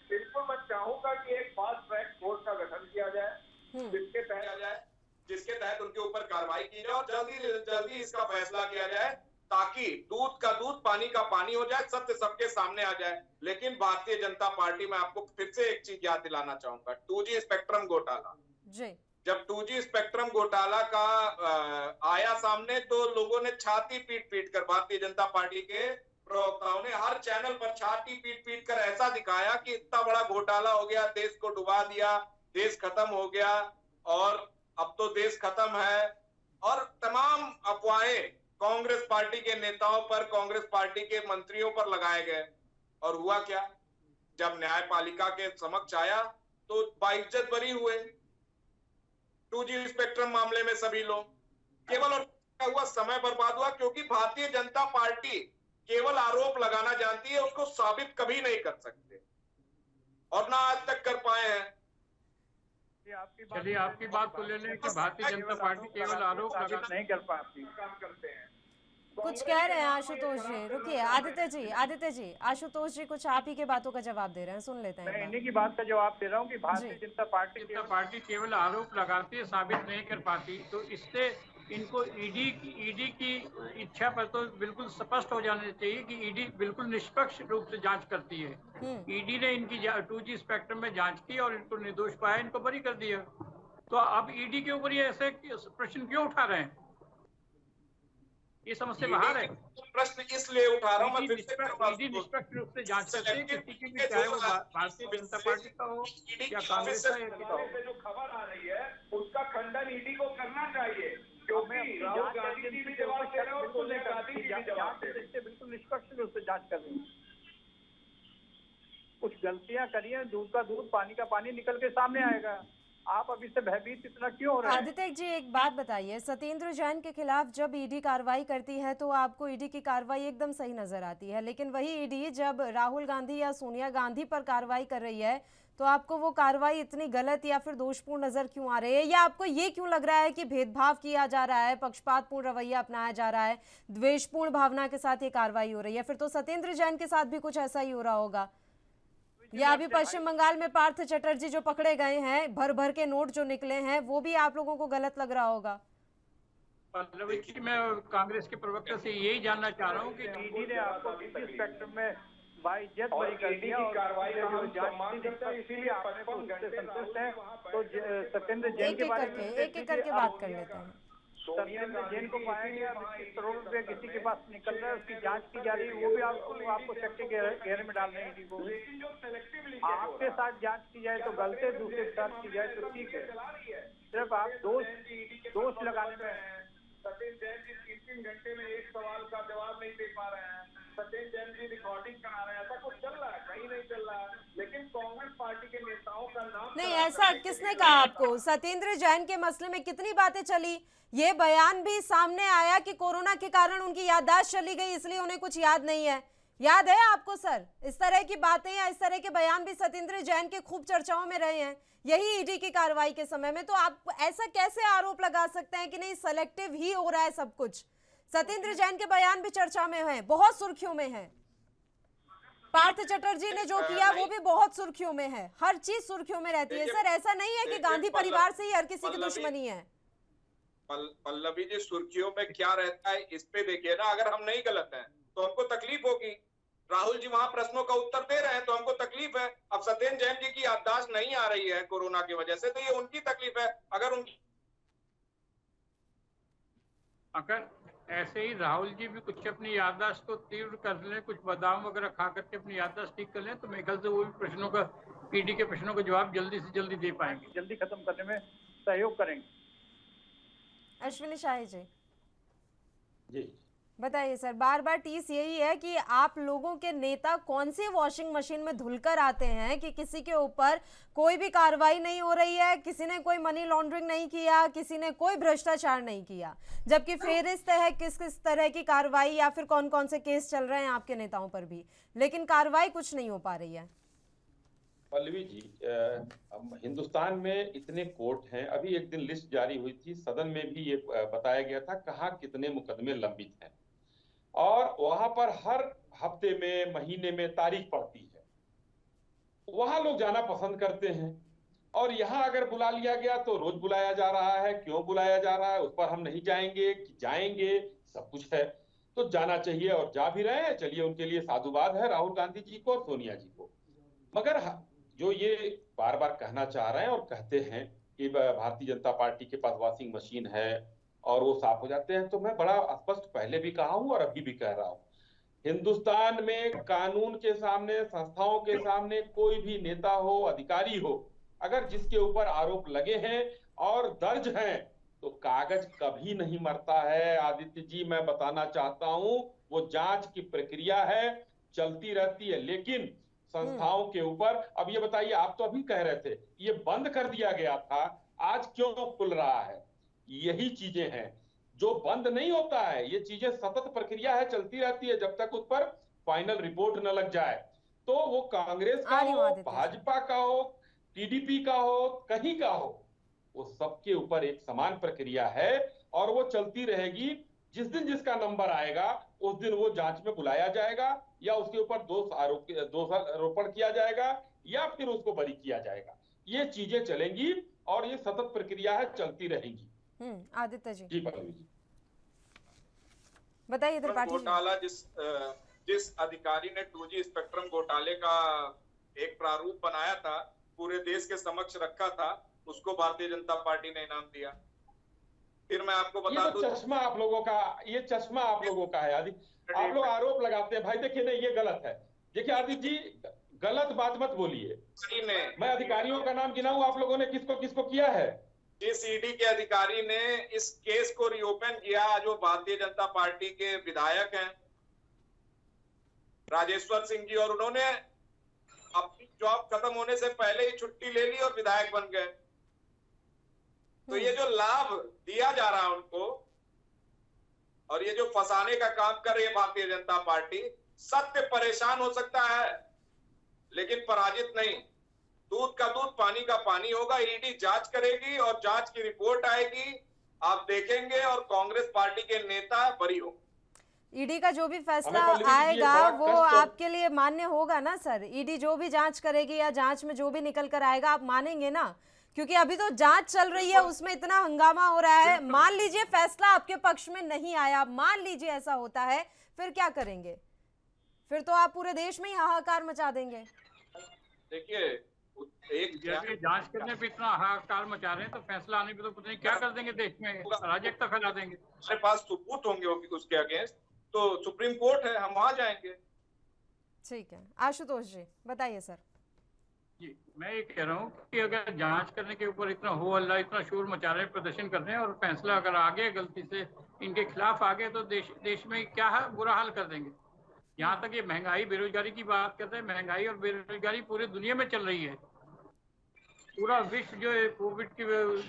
[SPEAKER 6] बिल्कुल मैं चाहूंगा कि एक फास्ट ट्रैक कोर्ट का गठन किया जाए,
[SPEAKER 4] जिसके तहत उनके ऊपर कार्रवाई की जाए और जल्दी इसका फैसला किया जाए, ताकि दूध का दूध, पानी का पानी हो जाए, सत्य सबके सामने आ जाए। लेकिन भारतीय जनता पार्टी में आपको फिर से एक चीज याद दिलाना चाहूंगा, 2G स्पेक्ट्रम घोटाला जी। जब 2G स्पेक्ट्रम घोटाला का आया सामने, तो लोगों ने छाती पीट कर, भारतीय जनता पार्टी के प्रवक्ताओं ने हर चैनल पर छाती पीट कर ऐसा दिखाया कि इतना बड़ा घोटाला हो गया, देश को डुबा दिया, देश खत्म हो गया, और अब तो देश खत्म है, और तमाम अफवाहें कांग्रेस पार्टी के नेताओं पर, कांग्रेस पार्टी के मंत्रियों पर लगाए गए। और हुआ क्या? जब न्यायपालिका के समक्ष आया तो बाइज्जत बरी हुए 2G स्पेक्ट्रम मामले में सभी लोग। केवल और हुआ समय बर्बाद हुआ, क्योंकि भारतीय जनता पार्टी केवल आरोप लगाना जानती है, उसको साबित कभी नहीं कर सकते और ना आज तक कर पाए हैं।
[SPEAKER 7] चलिए आपकी बात को ले लें कि भारतीय जनता पार्टी केवल आरोप लगाना
[SPEAKER 5] नहीं कर पाती।
[SPEAKER 6] काम करते हैं।
[SPEAKER 1] कुछ कह रहे हैं आशुतोष जी, रुकिए आदित्य जी आशुतोष जी कुछ आप ही के बातों का जवाब दे रहे हैं, सुन लेते
[SPEAKER 5] मैं
[SPEAKER 1] हैं।
[SPEAKER 5] इन्हीं की बात का जवाब दे रहा हूँ कि भारतीय
[SPEAKER 1] जी।
[SPEAKER 5] जनता पार्टी
[SPEAKER 7] केवल आरोप लगाती है, साबित नहीं कर पाती। तो इससे इनको ईडी की इच्छा पर तो बिल्कुल स्पष्ट हो जाना चाहिए कि ईडी बिल्कुल निष्पक्ष रूप से जांच करती है। ईडी ने इनकी 2G स्पेक्ट्रम में जांच की और इनको निर्दोष पाया, इनको बरी कर दिया। तो अब ईडी के ऊपर ये ऐसे प्रश्न क्यों उठा रहे हैं? ये समझ बाहर है।
[SPEAKER 4] प्रश्न इसलिए उठा रहा हूं मैं, फिर से
[SPEAKER 7] ईडी निष्पक्ष रूप से जांच करती है किसी की भी, चाहे वो भारतीय जनता पार्टी का हो या कांग्रेस का हो।
[SPEAKER 6] जो खबर आ रही है उसका खंडन ईडी को करना चाहिए, क्योंकि राहुल गांधी जी भी जवाब दे रहे हैं और सोनिया गांधी जी भी जवाब दे रहे हैं।
[SPEAKER 5] बिल्कुल निष्पक्ष रूप से जांच कर रही है। कुछ गलतियां करी हैं, दूध का दूध पानी का पानी निकल के सामने आएगा। आप अभी से भयभीत इतना क्यों हो रहे हैं?
[SPEAKER 1] आदित्य जी एक बात बताइए, सत्येंद्र जैन के खिलाफ जब ईडी कार्रवाई करती है तो आपको ईडी की कार्रवाई एकदम सही नजर आती है, लेकिन वही ईडी जब राहुल गांधी या सोनिया गांधी पर कार्रवाई कर रही है तो आपको वो कार्रवाई इतनी गलत या फिर दोषपूर्ण नजर क्यों आ रही है? या आपको ये क्यों लग रहा है कि भेदभाव किया जा रहा है, पक्षपातपूर्ण रवैया अपनाया जा रहा है, द्वेषपूर्ण भावना के साथ ये कार्रवाई हो रही है? फिर तो सत्येंद्र जैन के साथ भी कुछ ऐसा ही हो रहा होगा। या अभी पश्चिम बंगाल में पार्थ चटर्जी जो पकड़े गए हैं, भर भर के नोट जो निकले हैं, वो भी आप लोगों को गलत लग रहा होगा।
[SPEAKER 7] पल्लवी जी, मैं कांग्रेस के प्रवक्ता से यही जानना चाह रहा हूँ कि
[SPEAKER 5] ईडी ने आपको किसी स्पेक्ट्रम में बाइज्जत बरी कर दिया और
[SPEAKER 6] कार्रवाई का हम
[SPEAKER 5] जांच
[SPEAKER 6] सम्मान करते हैं, इसीलिए
[SPEAKER 5] आपने
[SPEAKER 6] 55 घंटे
[SPEAKER 5] संतुष्ट है। तो सत्येंद्र जैन के बारे में
[SPEAKER 1] एक एक करके बात कर लेते हैं।
[SPEAKER 5] सत्येंद्र जैन को पाया गया 25 करोड़ रुपए किसी के पास निकल रहा है, उसकी जांच की जा रही है, वो भी आपको शक के घेरे में डाल रहे हैं ईडी को।
[SPEAKER 6] लेकिन जो सेलेक्टिव
[SPEAKER 5] आपके साथ जांच की जाए तो गलत है, दूसरे के साथ की जाए तो ठीक है। सिर्फ आप दोष लगाने में
[SPEAKER 6] सत्येंद्र जैन जी 3 घंटे में एक सवाल का जवाब नहीं दे पा रहे हैं। सत्येंद्र जैन जी रिकॉर्डिंग करा रहे हैं, ऐसा कुछ चल रहा है? कहीं नहीं चल रहा है। लेकिन कांग्रेस पार्टी के नेताओं का नाम
[SPEAKER 1] नहीं, ऐसा किसने कहा आपको? सत्येंद्र जैन के मसले में कितनी बातें चली, ये बयान भी सामने आया कि कोरोना के कारण उनकी याददाश्त चली गई इसलिए उन्हें कुछ याद नहीं है। याद है आपको सर? इस तरह की बातें या इस तरह के बयान भी सत्येंद्र जैन के खूब चर्चाओं में रहे हैं, यही ईडी की कार्रवाई के समय में। तो आप ऐसा कैसे आरोप लगा सकते हैं कि नहीं सेलेक्टिव ही हो रहा है सब कुछ? सत्येंद्र जैन के बयान भी चर्चा में हैं, बहुत सुर्खियों में हैं। पार्थ चटर्जी ने जो किया वो भी बहुत सुर्खियों में है, हर चीज सुर्खियों में रहती है। सर ऐसा नहीं है कि गांधी परिवार से ही हर किसी की दुश्मनी है।
[SPEAKER 4] पल्लवी जी, सुर्खियों में क्या रहता है इस पे देखिए ना। अगर हम नहीं गलत हैं तो हमको तकलीफ होगी। राहुल जी वहां प्रश्नों का उत्तर दे रहे हैं तो हमको तकलीफ है। अब सत्येंद्र जैन जी की याददाश्त नहीं आ रही है कोरोना की वजह से, तो ये उनकी तकलीफ है।
[SPEAKER 7] अगर ऐसे ही राहुल जी भी कुछ अपनी याददाश्त को तीव्र कर लें, कुछ बादाम वगैरह खा करके अपनी याददाश्त ठीक कर लें, तो मेरे ख्याल से वो भी प्रश्नों का, ईडी के प्रश्नों का जवाब जल्दी से जल्दी दे पाएंगे,
[SPEAKER 5] जल्दी खत्म करने में सहयोग करेंगे।
[SPEAKER 1] अश्विनी शाही जी
[SPEAKER 3] जी
[SPEAKER 1] बताइए सर, बार बार टीस यही है कि आप लोगों के नेता कौन सी वॉशिंग मशीन में धुलकर आते हैं कि किसी के ऊपर कोई भी कार्रवाई नहीं हो रही है, किसी ने कोई मनी लॉन्ड्रिंग नहीं किया, किसी ने कोई भ्रष्टाचार नहीं किया, जबकि फेरिस्त है किस किस तरह की कार्रवाई या फिर कौन कौन से केस चल रहे हैं आपके नेताओं पर भी, लेकिन कार्रवाई कुछ नहीं हो पा रही है।
[SPEAKER 3] पल्लवी जी, हिंदुस्तान में इतने कोर्ट हैं। अभी एक दिन लिस्ट जारी हुई थी, सदन में भी ये बताया गया था कहाँ कितने मुकदमे लंबित हैं, और वहां पर हर हफ्ते में, महीने में तारीख पड़ती है। वहां लोग जाना पसंद करते हैं, और यहाँ अगर बुला लिया गया तो रोज बुलाया जा रहा है। क्यों बुलाया जा रहा है उस पर हम नहीं जाएंगे कि जाएंगे, सब कुछ है तो जाना चाहिए, और जा भी रहे हैं। चलिए, उनके लिए साधुवाद है राहुल गांधी जी को और सोनिया जी को। मगर जो ये बार बार कहना चाह रहे हैं और कहते हैं कि भारतीय जनता पार्टी के पास वॉशिंग मशीन है और वो साफ हो जाते हैं, तो मैं बड़ा स्पष्ट पहले भी कहा हूं और अभी भी कह रहा हूं, हिंदुस्तान में कानून के सामने, संस्थाओं के सामने कोई भी नेता हो, अधिकारी हो, अगर जिसके ऊपर आरोप लगे हैं और दर्ज हैं, तो कागज कभी नहीं मरता है आदित्य जी। मैं बताना चाहता हूं, वो जांच की प्रक्रिया है, चलती रहती है, लेकिन संस्थाओं के ऊपर। अब ये बताइए, आप तो अभी कह रहे थे ये बंद कर दिया गया था, आज क्यों खुल रहा है? यही चीजें हैं जो बंद नहीं होता है। ये चीजें सतत प्रक्रिया है, चलती रहती है, जब तक उस पर फाइनल रिपोर्ट न लग जाए। तो वो कांग्रेस का हो, भाजपा का हो, टीडीपी का हो, कहीं का हो, वो सबके ऊपर एक समान प्रक्रिया है और वो चलती रहेगी। जिस दिन जिसका नंबर आएगा उस दिन वो जांच में बुलाया जाएगा, या उसके ऊपर दोषारोपण किया जाएगा, या फिर उसको बरी किया जाएगा। ये चीजें चलेंगी और ये सतत प्रक्रिया है, चलती रहेगी।
[SPEAKER 1] आदित्य जी
[SPEAKER 3] जी पल्लवी जी
[SPEAKER 1] बताइए। त्रिपाठी
[SPEAKER 4] घोटाला जिस अधिकारी ने 2G स्पेक्ट्रम घोटाले का एक प्रारूप बनाया था, पूरे देश के समक्ष रखा था, उसको भारतीय जनता पार्टी ने इनाम दिया। फिर मैं आपको बता दूं,
[SPEAKER 3] चश्मा आप लोगों का, ये चश्मा आप लोगों का है। आप लोग आरोप लगाते हैं, भाई देखिए नहीं, ये गलत है। देखिए आदित्य जी, गलत बात मत बोलिए। मैं अधिकारियों का नाम गिनाऊं, आप लोगों ने किसको किसको किया है?
[SPEAKER 4] जिस ईडी के अधिकारी ने इस केस को रीओपन किया, जो भारतीय जनता पार्टी के विधायक हैं राजेश्वर सिंह जी, और उन्होंने अपनी जॉब खत्म होने से पहले ही छुट्टी ले ली और विधायक बन गए। तो ये जो लाभ दिया जा रहा है उनको, और ये जो फंसाने का काम कर रही है भारतीय जनता पार्टी, सत्य परेशान हो सकता है लेकिन पराजित नहीं। दूध का दूध, पानी का पानी होगा। ईडी जांच करेगी और जांच की रिपोर्ट आएगी, आप देखेंगे, और कांग्रेस पार्टी के नेता बरी होंगे।
[SPEAKER 1] ईडी का जो भी फैसला आएगा वो आपके लिए मान्य होगा ना सर? ईडी जो भी जांच करेगी या जांच में जो भी निकल कर आएगा, आप मानेंगे ना? क्योंकि अभी तो जांच चल रही है, उसमें इतना हंगामा हो रहा है। मान लीजिए फैसला आपके पक्ष में नहीं आया, मान लीजिए ऐसा होता है, फिर क्या करेंगे? फिर तो आप पूरे देश में ही हाहाकार मचा देंगे।
[SPEAKER 4] देखिए, एक
[SPEAKER 7] जांच करने पे इतना हाहाकार मचा रहे हैं, तो फैसला आने पे तो पता नहीं क्या कर देंगे, देश में अराजकता फैला देंगे।
[SPEAKER 4] हमारे पास सबूत होंगे उसके अगेंस्ट, तो सुप्रीम कोर्ट है, हम वहां जाएंगे।
[SPEAKER 1] ठीक है, आशुतोष जी बताइए सर।
[SPEAKER 7] जी, मैं ये कह रहा हूँ कि अगर जांच करने के ऊपर इतना हो हल्ला, इतना शोर मचा रहे हैं, प्रदर्शन कर रहे हैं, और फैसला अगर आ गया गलती से इनके खिलाफ आ गए, तो देश में क्या है, बुरा हाल कर देंगे। यहाँ तक ये महंगाई, बेरोजगारी की बात करते हैं, महंगाई और बेरोजगारी पूरी दुनिया में चल रही है। पूरा विश्व जो है कोविड की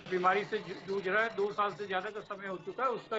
[SPEAKER 7] बीमारी से जूझ रहा है, 2 साल से ज्यादा का समय हो चुका है, उसका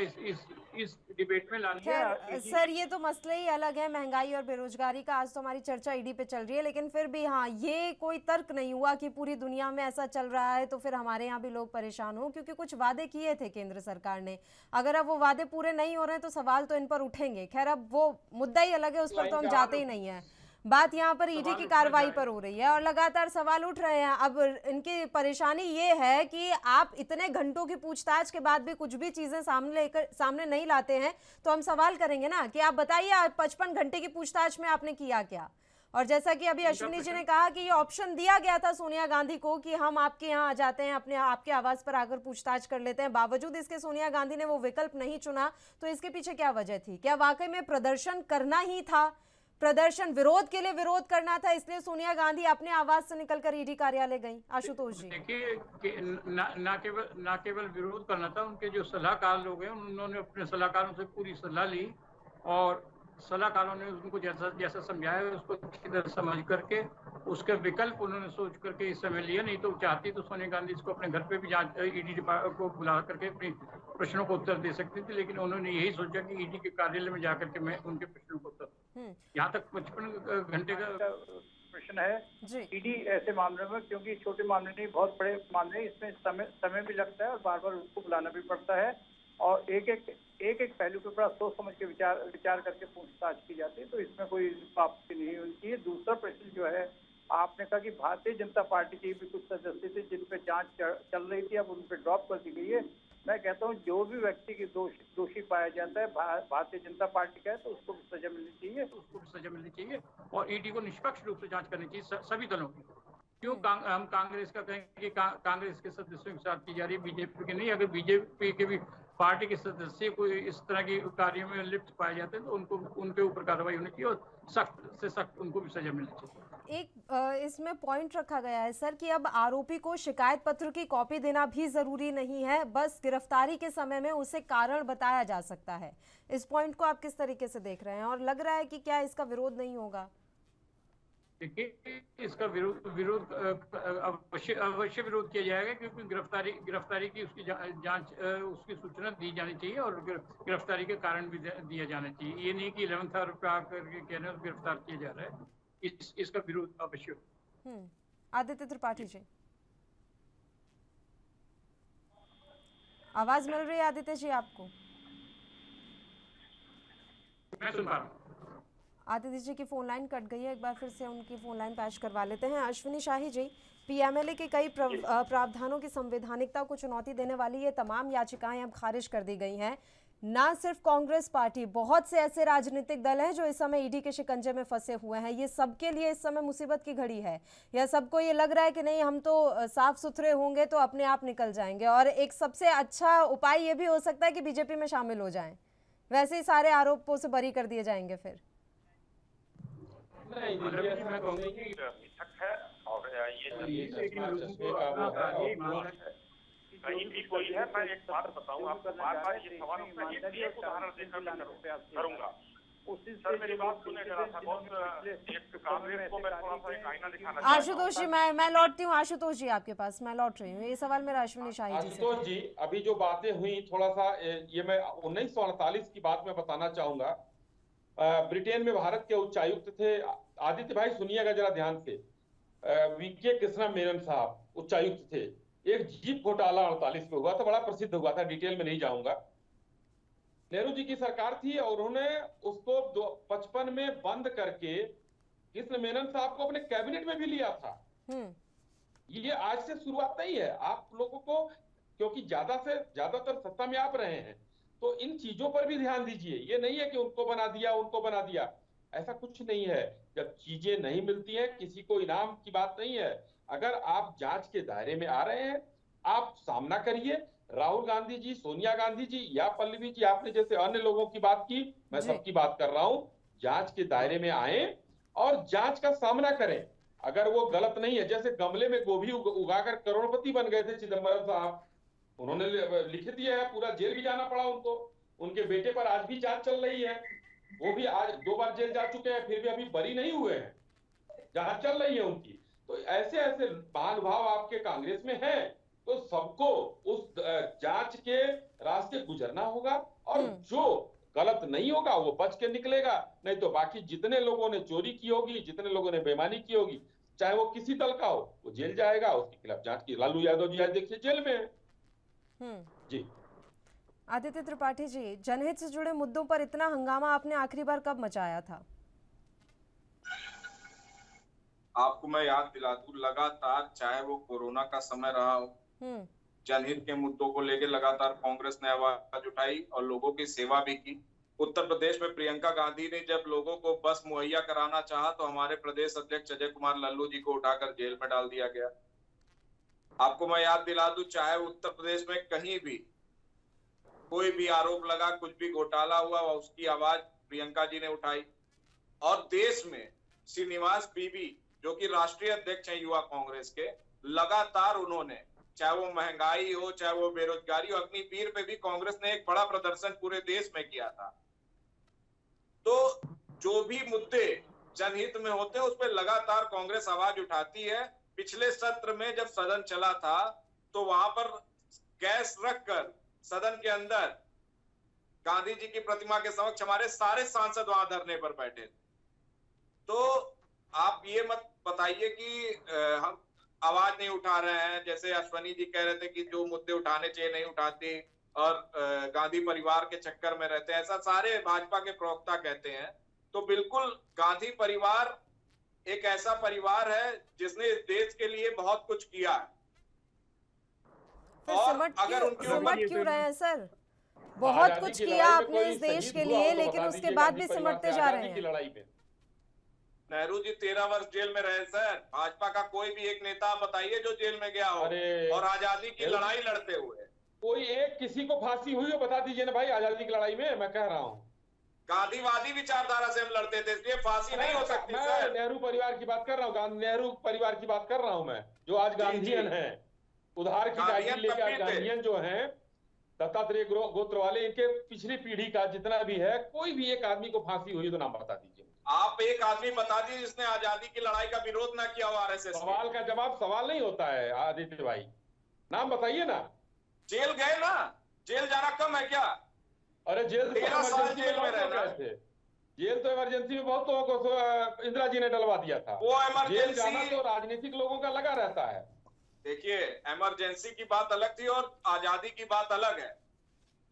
[SPEAKER 7] इस डिबेट में ला लिया।
[SPEAKER 1] सर ये तो मसला ही अलग है, महंगाई और बेरोजगारी का। आज तो हमारी चर्चा ईडी पे चल रही है, लेकिन फिर भी हाँ, ये कोई तर्क नहीं हुआ कि पूरी दुनिया में ऐसा चल रहा है तो फिर हमारे यहाँ भी लोग परेशान हो, क्योंकि कुछ वादे किए थे केंद्र सरकार ने। अगर अब वो वादे पूरे नहीं हो रहे हैं तो सवाल तो इन पर उठेंगे। खैर अब वो मुद्दा ही अलग है, उस पर तो हम जाते ही नहीं है। बात यहाँ पर ईडी की कार्रवाई पर हो रही है और लगातार सवाल उठ रहे हैं। अब इनकी परेशानी ये है कि आप इतने घंटों की पूछताछ के बाद भी कुछ भी चीजें सामने नहीं लाते हैं, तो हम सवाल करेंगे ना कि आप बताइए, 55 घंटे की पूछताछ में आपने किया क्या? और जैसा कि अभी अश्विनी जी ने कहा कि ये ऑप्शन दिया गया था सोनिया गांधी को कि हम आपके यहाँ आ जाते हैं, अपने आपके आवास पर आकर पूछताछ कर लेते हैं, बावजूद इसके सोनिया गांधी ने वो विकल्प नहीं चुना। तो इसके पीछे क्या वजह थी? क्या वाकई में प्रदर्शन करना ही था, प्रदर्शन विरोध के लिए विरोध करना था, इसलिए सोनिया गांधी अपने आवास से निकलकर ईडी कार्यालय गई? आशुतोष जी
[SPEAKER 7] देखिए, ना केवल विरोध करना था, उनके जो सलाहकार लोग हैं उन्होंने अपने सलाहकारों से पूरी सलाह ली, और सलाहकारों ने उनको जैसा समझाया उसको अच्छी तरह समझ करके उसके विकल्प उन्होंने सोच करके इस समय लिया। नहीं तो चाहती तो सोनिया गांधी इसको अपने घर पे भी जांच ईडी को बुला करके अपने प्रश्नों को उत्तर दे सकती थी, लेकिन उन्होंने यही सोचा कि ईडी के कार्यालय में जाकर के मैं उनके प्रश्नों को उत्तर। यहाँ तक 55 घंटे का
[SPEAKER 5] प्रश्न है ईडी ऐसे मामले में, क्योंकि छोटे मामले नहीं, बहुत बड़े मामले, इसमें समय भी लगता है और बार बार उसको बुलाना भी पड़ता है, और एक एक पहलू के ऊपर सोच समझ के विचार करके पूछताछ की जाती है, तो इसमें कोई आपत्ति नहीं होनी चाहिए। दूसरा प्रश्न जो है, आपने कहा कि भारतीय जनता पार्टी के भी कुछ सदस्य थे जिन पे जांच चल रही थी, अब उन पे ड्रॉप कर दी गई है। मैं कहता हूँ जो भी व्यक्ति की दोषी पाया जाता है भारतीय जनता पार्टी का है, तो उसको सजा मिलनी चाहिए,
[SPEAKER 7] और ईडी को निष्पक्ष रूप से जांच करनी चाहिए सभी दलों की। क्यों हम कांग्रेस का कहेंगे कि कांग्रेस के सदस्यों के साथ की जा रही है, बीजेपी के नहीं? अगर बीजेपी के भी पार्टी के सदस्य कोई इस तरह के कार्यों में लिप्त पाए जाते हैं तो उनको उनके ऊपर कार्रवाई होनी चाहिए और सख्त से सख्त उनको भी सजा मिलनी चाहिए।
[SPEAKER 1] एक इसमें पॉइंट रखा गया है सर कि अब आरोपी को शिकायत पत्र की कॉपी देना भी जरूरी नहीं है, बस गिरफ्तारी के समय में उसे कारण बताया जा सकता है। इस पॉइंट को आप किस तरीके से देख रहे हैं और लग रहा है कि क्या इसका विरोध नहीं होगा?
[SPEAKER 7] देखिए, इसका विरोध अवश्य विरोध किया जाएगा, क्योंकि गिरफ्तारी की उसकी जांच उसकी सूचना दी जानी चाहिए और गिरफ्तारी के कारण भी दिया जाना चाहिए। ये नहीं कि 11th आवर पे आकर के कहने और गिरफ्तार किया जा रहा है। इसका विरोध अवश्य।
[SPEAKER 1] आदित्य त्रिपाठी जी, आवाज मिल रही है आदित्य जी आपको?
[SPEAKER 7] मैं सुन पा रहा हूँ।
[SPEAKER 1] आदित्य जी की फोन लाइन कट गई है, एक बार फिर से उनकी फोन लाइन पैच करवा लेते हैं। अश्विनी शाही जी, पीएमएलए के कई प्रावधानों की संवैधानिकता को चुनौती देने वाली ये तमाम याचिकाएं अब खारिज कर दी गई हैं। ना सिर्फ कांग्रेस पार्टी, बहुत से ऐसे राजनीतिक दल हैं जो इस समय ईडी के शिकंजे में फंसे हुए हैं। ये सबके लिए इस समय मुसीबत की घड़ी है, या सबको ये लग रहा है कि नहीं हम तो साफ सुथरे होंगे तो अपने आप निकल जाएंगे, और एक सबसे अच्छा उपाय ये भी हो सकता है कि बीजेपी में शामिल हो जाएं, वैसे ही सारे आरोपों से बरी कर दिए जाएंगे फिर।
[SPEAKER 3] नहीं, मैं कहूँगी कि
[SPEAKER 8] है और कहीं भी कोई है। मैं एक बात बताऊं आपको, बार बार ये सवाल उठता है, एक उदाहरण देकर मैं करूंगा। सर मेरी बात सुने जरा सा, बहुत एक कांग्रेस को मैं थोड़ा सा एक आईना दिखाना चाहता हूं।
[SPEAKER 1] आशुतोष जी, मैं लौटती हूँ। आशुतोष जी आपके पास मैं लौट रही हूँ। ये सवाल मेरा अश्विनी शाही जी से।
[SPEAKER 3] आशुतोष जी, अभी जो बातें हुई, थोड़ा सा ये मैं 1948 की बात में बताना चाहूंगा। ब्रिटेन में भारत के उच्चायुक्त थे, आदित्य भाई सुनिएगा जरा ध्यान से, वीके कृष्णा मेनन साहब उच्चायुक्त थे। एक जीप घोटाला 48 में हुआ था, बड़ा प्रसिद्ध हुआ था, डिटेल में नहीं जाऊंगा। नेहरू जी की सरकार थी और उन्होंने उसको 55 में बंद करके कृष्ण मेनन साहब को अपने कैबिनेट में भी लिया था। ये आज से शुरुआत नहीं है। आप लोगों को, क्योंकि ज्यादातर सत्ता में आप रहे हैं, तो इन चीजों पर भी ध्यान दीजिए। ये नहीं है कि उनको बना दिया, ऐसा कुछ नहीं है। जब चीजें नहीं मिलती हैं, किसी को इनाम की बात नहीं है। अगर आप जांच के दायरे में आ रहे हैं, आप सामना करिए। राहुल गांधी जी, सोनिया गांधी जी या पल्लवी जी, आपने जैसे अन्य लोगों की बात की, मैं सबकी बात कर रहा हूं। जांच के दायरे में आए और जांच का सामना करें। अगर वो गलत नहीं है, जैसे गमले में गोभी उगाकर करोड़पति बन गए थे चिदम्बरम साहब, उन्होंने लिख दिया है, पूरा जेल भी जाना पड़ा उनको। उनके बेटे पर आज भी जांच चल रही है, वो भी आज 2 बार जेल जा चुके हैं, फिर भी अभी बरी नहीं हुए हैं, जांच चल रही है उनकी। तो ऐसे ऐसे महानुभाव आपके कांग्रेस में हैं, तो सबको उस जांच के रास्ते गुजरना होगा, और जो गलत नहीं होगा वो बच के निकलेगा। नहीं तो बाकी जितने लोगों ने चोरी की होगी, जितने लोगों ने बेईमानी की होगी, चाहे वो किसी दल का हो, वो जेल जाएगा, उसके खिलाफ जांच की। लालू यादव जी आज देखिए जेल में है। जी
[SPEAKER 1] आदित्य त्रिपाठी जी, जनहित से जुड़े मुद्दों पर इतना हंगामा आपने आखिरी बार कब मचाया था?
[SPEAKER 4] आपको मैं याद दिला दूं, लगातार चाहे वो कोरोना का समय रहा हो, जनहित के मुद्दों को लेकर लगातार कांग्रेस ने आवाज उठाई और लोगों की सेवा भी की। उत्तर प्रदेश में प्रियंका गांधी ने जब लोगों को बस मुहैया कराना चाहा, तो हमारे प्रदेश अध्यक्ष अजय कुमार लल्लू जी को उठाकर जेल में डाल दिया गया। आपको मैं याद दिला दूं, चाहे उत्तर प्रदेश में कहीं भी कोई भी आरोप लगा, कुछ भी घोटाला हुआ, उसकी आवाज प्रियंका जी ने उठाई। और देश में श्रीनिवास बीवी, जो कि राष्ट्रीय अध्यक्ष हैं युवा कांग्रेस के, लगातार उन्होंने, चाहे वो महंगाई हो, चाहे वो बेरोजगारी हो, अग्निवीर पे भी कांग्रेस ने एक बड़ा प्रदर्शन पूरे देश में किया था। तो जो भी मुद्दे जनहित में होते हैं, उस पर लगातार कांग्रेस आवाज उठाती है। पिछले सत्र में जब सदन चला था, तो वहां पर गैस रखकर सदन के अंदर गांधी जी की प्रतिमा के समक्ष हमारे सारे सांसद वहां धरने पर बैठे। तो आप ये मत बताइए कि हम आवाज नहीं उठा रहे हैं। जैसे अश्वनी जी कह रहे थे कि जो मुद्दे उठाने चाहिए नहीं उठाते और गांधी परिवार के चक्कर में रहते हैं, ऐसा सारे भाजपा के प्रवक्ता कहते हैं। तो बिल्कुल गांधी परिवार एक ऐसा परिवार है जिसने इस देश के लिए बहुत कुछ किया है।
[SPEAKER 1] और अगर उनके सिमट क्यों रहे हैं सर? बहुत कुछ किया आपने इस देश के लिए, लेकिन उसके बाद भी सिमटते जा रहे हैं।
[SPEAKER 4] नेहरू जी 13 वर्ष जेल में रहे सर। भाजपा का कोई भी एक नेता बताइए जो जेल में गया हो और आजादी की लड़ाई लड़ते हुए।
[SPEAKER 3] कोई एक किसी को फांसी हुई हो बता दीजिए ना भाई, आजादी की लड़ाई में। मैं कह रहा हूँ
[SPEAKER 4] गांधीवादी विचारधारा से हम लड़ते थे, इसलिए फांसी नहीं हो सकती
[SPEAKER 3] मैं
[SPEAKER 4] सर।
[SPEAKER 3] नेहरू परिवार की बात कर रहा हूँ, नेहरू परिवार की बात कर रहा हूँ मैं, जो आज गांधीयन है, उधार की टाइटल लेके आज गांधीयन जो हैं, दत्तात्रेय गोत्र वाले, इनके पिछली पीढ़ी का जितना भी है, कोई भी एक आदमी को फांसी हुई तो नाम बता दीजिए।
[SPEAKER 4] आप एक आदमी बता दीजिए जिसने आजादी की लड़ाई का विरोध ना किया हो आरएसएस।
[SPEAKER 3] सवाल का जवाब सवाल नहीं होता है आदित्य भाई, नाम बताइए ना।
[SPEAKER 4] जेल गए ना, जेल जाना कम है क्या?
[SPEAKER 3] अरे जेल
[SPEAKER 4] 13 साल जेल में रहना
[SPEAKER 3] थे, जेल तो इमरजेंसी में बहुत लोगों को इंदिरा जी ने डलवा दिया था।
[SPEAKER 4] वो
[SPEAKER 3] जेल जाना
[SPEAKER 4] इमरजेंसी
[SPEAKER 3] तो राजनीतिक लोगों का लगा रहता है।
[SPEAKER 4] देखिए, इमरजेंसी की बात अलग थी और आजादी की बात अलग है।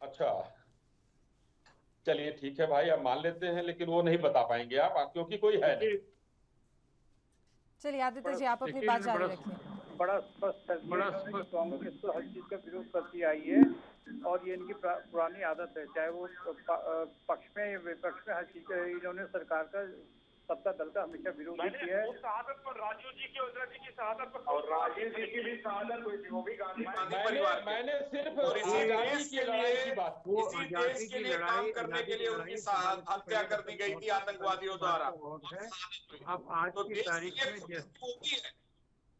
[SPEAKER 3] अच्छा चलिए ठीक है भाई, अब मान लेते हैं, लेकिन वो नहीं बता पाएंगे आप, क्योंकि कोई है नहीं।
[SPEAKER 1] चलिए आदित्य जी, आप अपनी बात जारी रखिए।
[SPEAKER 5] बड़ा स्पष्ट है कि कांग्रेस तो हर चीज का विरोध करती आई है और ये इनकी पुरानी आदत है, चाहे वो पक्ष में या विपक्ष में, हर चीज का इन्होंने सरकार का, सत्ता दल का हमेशा विरोध किया है।
[SPEAKER 8] शहादत पर राजीव जी की इंदिरा जी की शहादत पर
[SPEAKER 6] और राजीव जी की भी शहादत हुई थी, वो भी गांधी
[SPEAKER 4] परिवार के।
[SPEAKER 3] मैंने सिर्फ
[SPEAKER 4] और इसी
[SPEAKER 3] आजादी
[SPEAKER 4] देश
[SPEAKER 3] की
[SPEAKER 4] के
[SPEAKER 3] लड़ाई
[SPEAKER 4] लिए,
[SPEAKER 3] की बात की।
[SPEAKER 4] इसी देश के लिए काम करने के लिए उनकी हत्या कर दी गई थी आतंकवादियों द्वारा।
[SPEAKER 7] अब आज
[SPEAKER 4] तो
[SPEAKER 7] की
[SPEAKER 4] देश
[SPEAKER 7] तारीख
[SPEAKER 4] के
[SPEAKER 7] में
[SPEAKER 4] लिए होती है।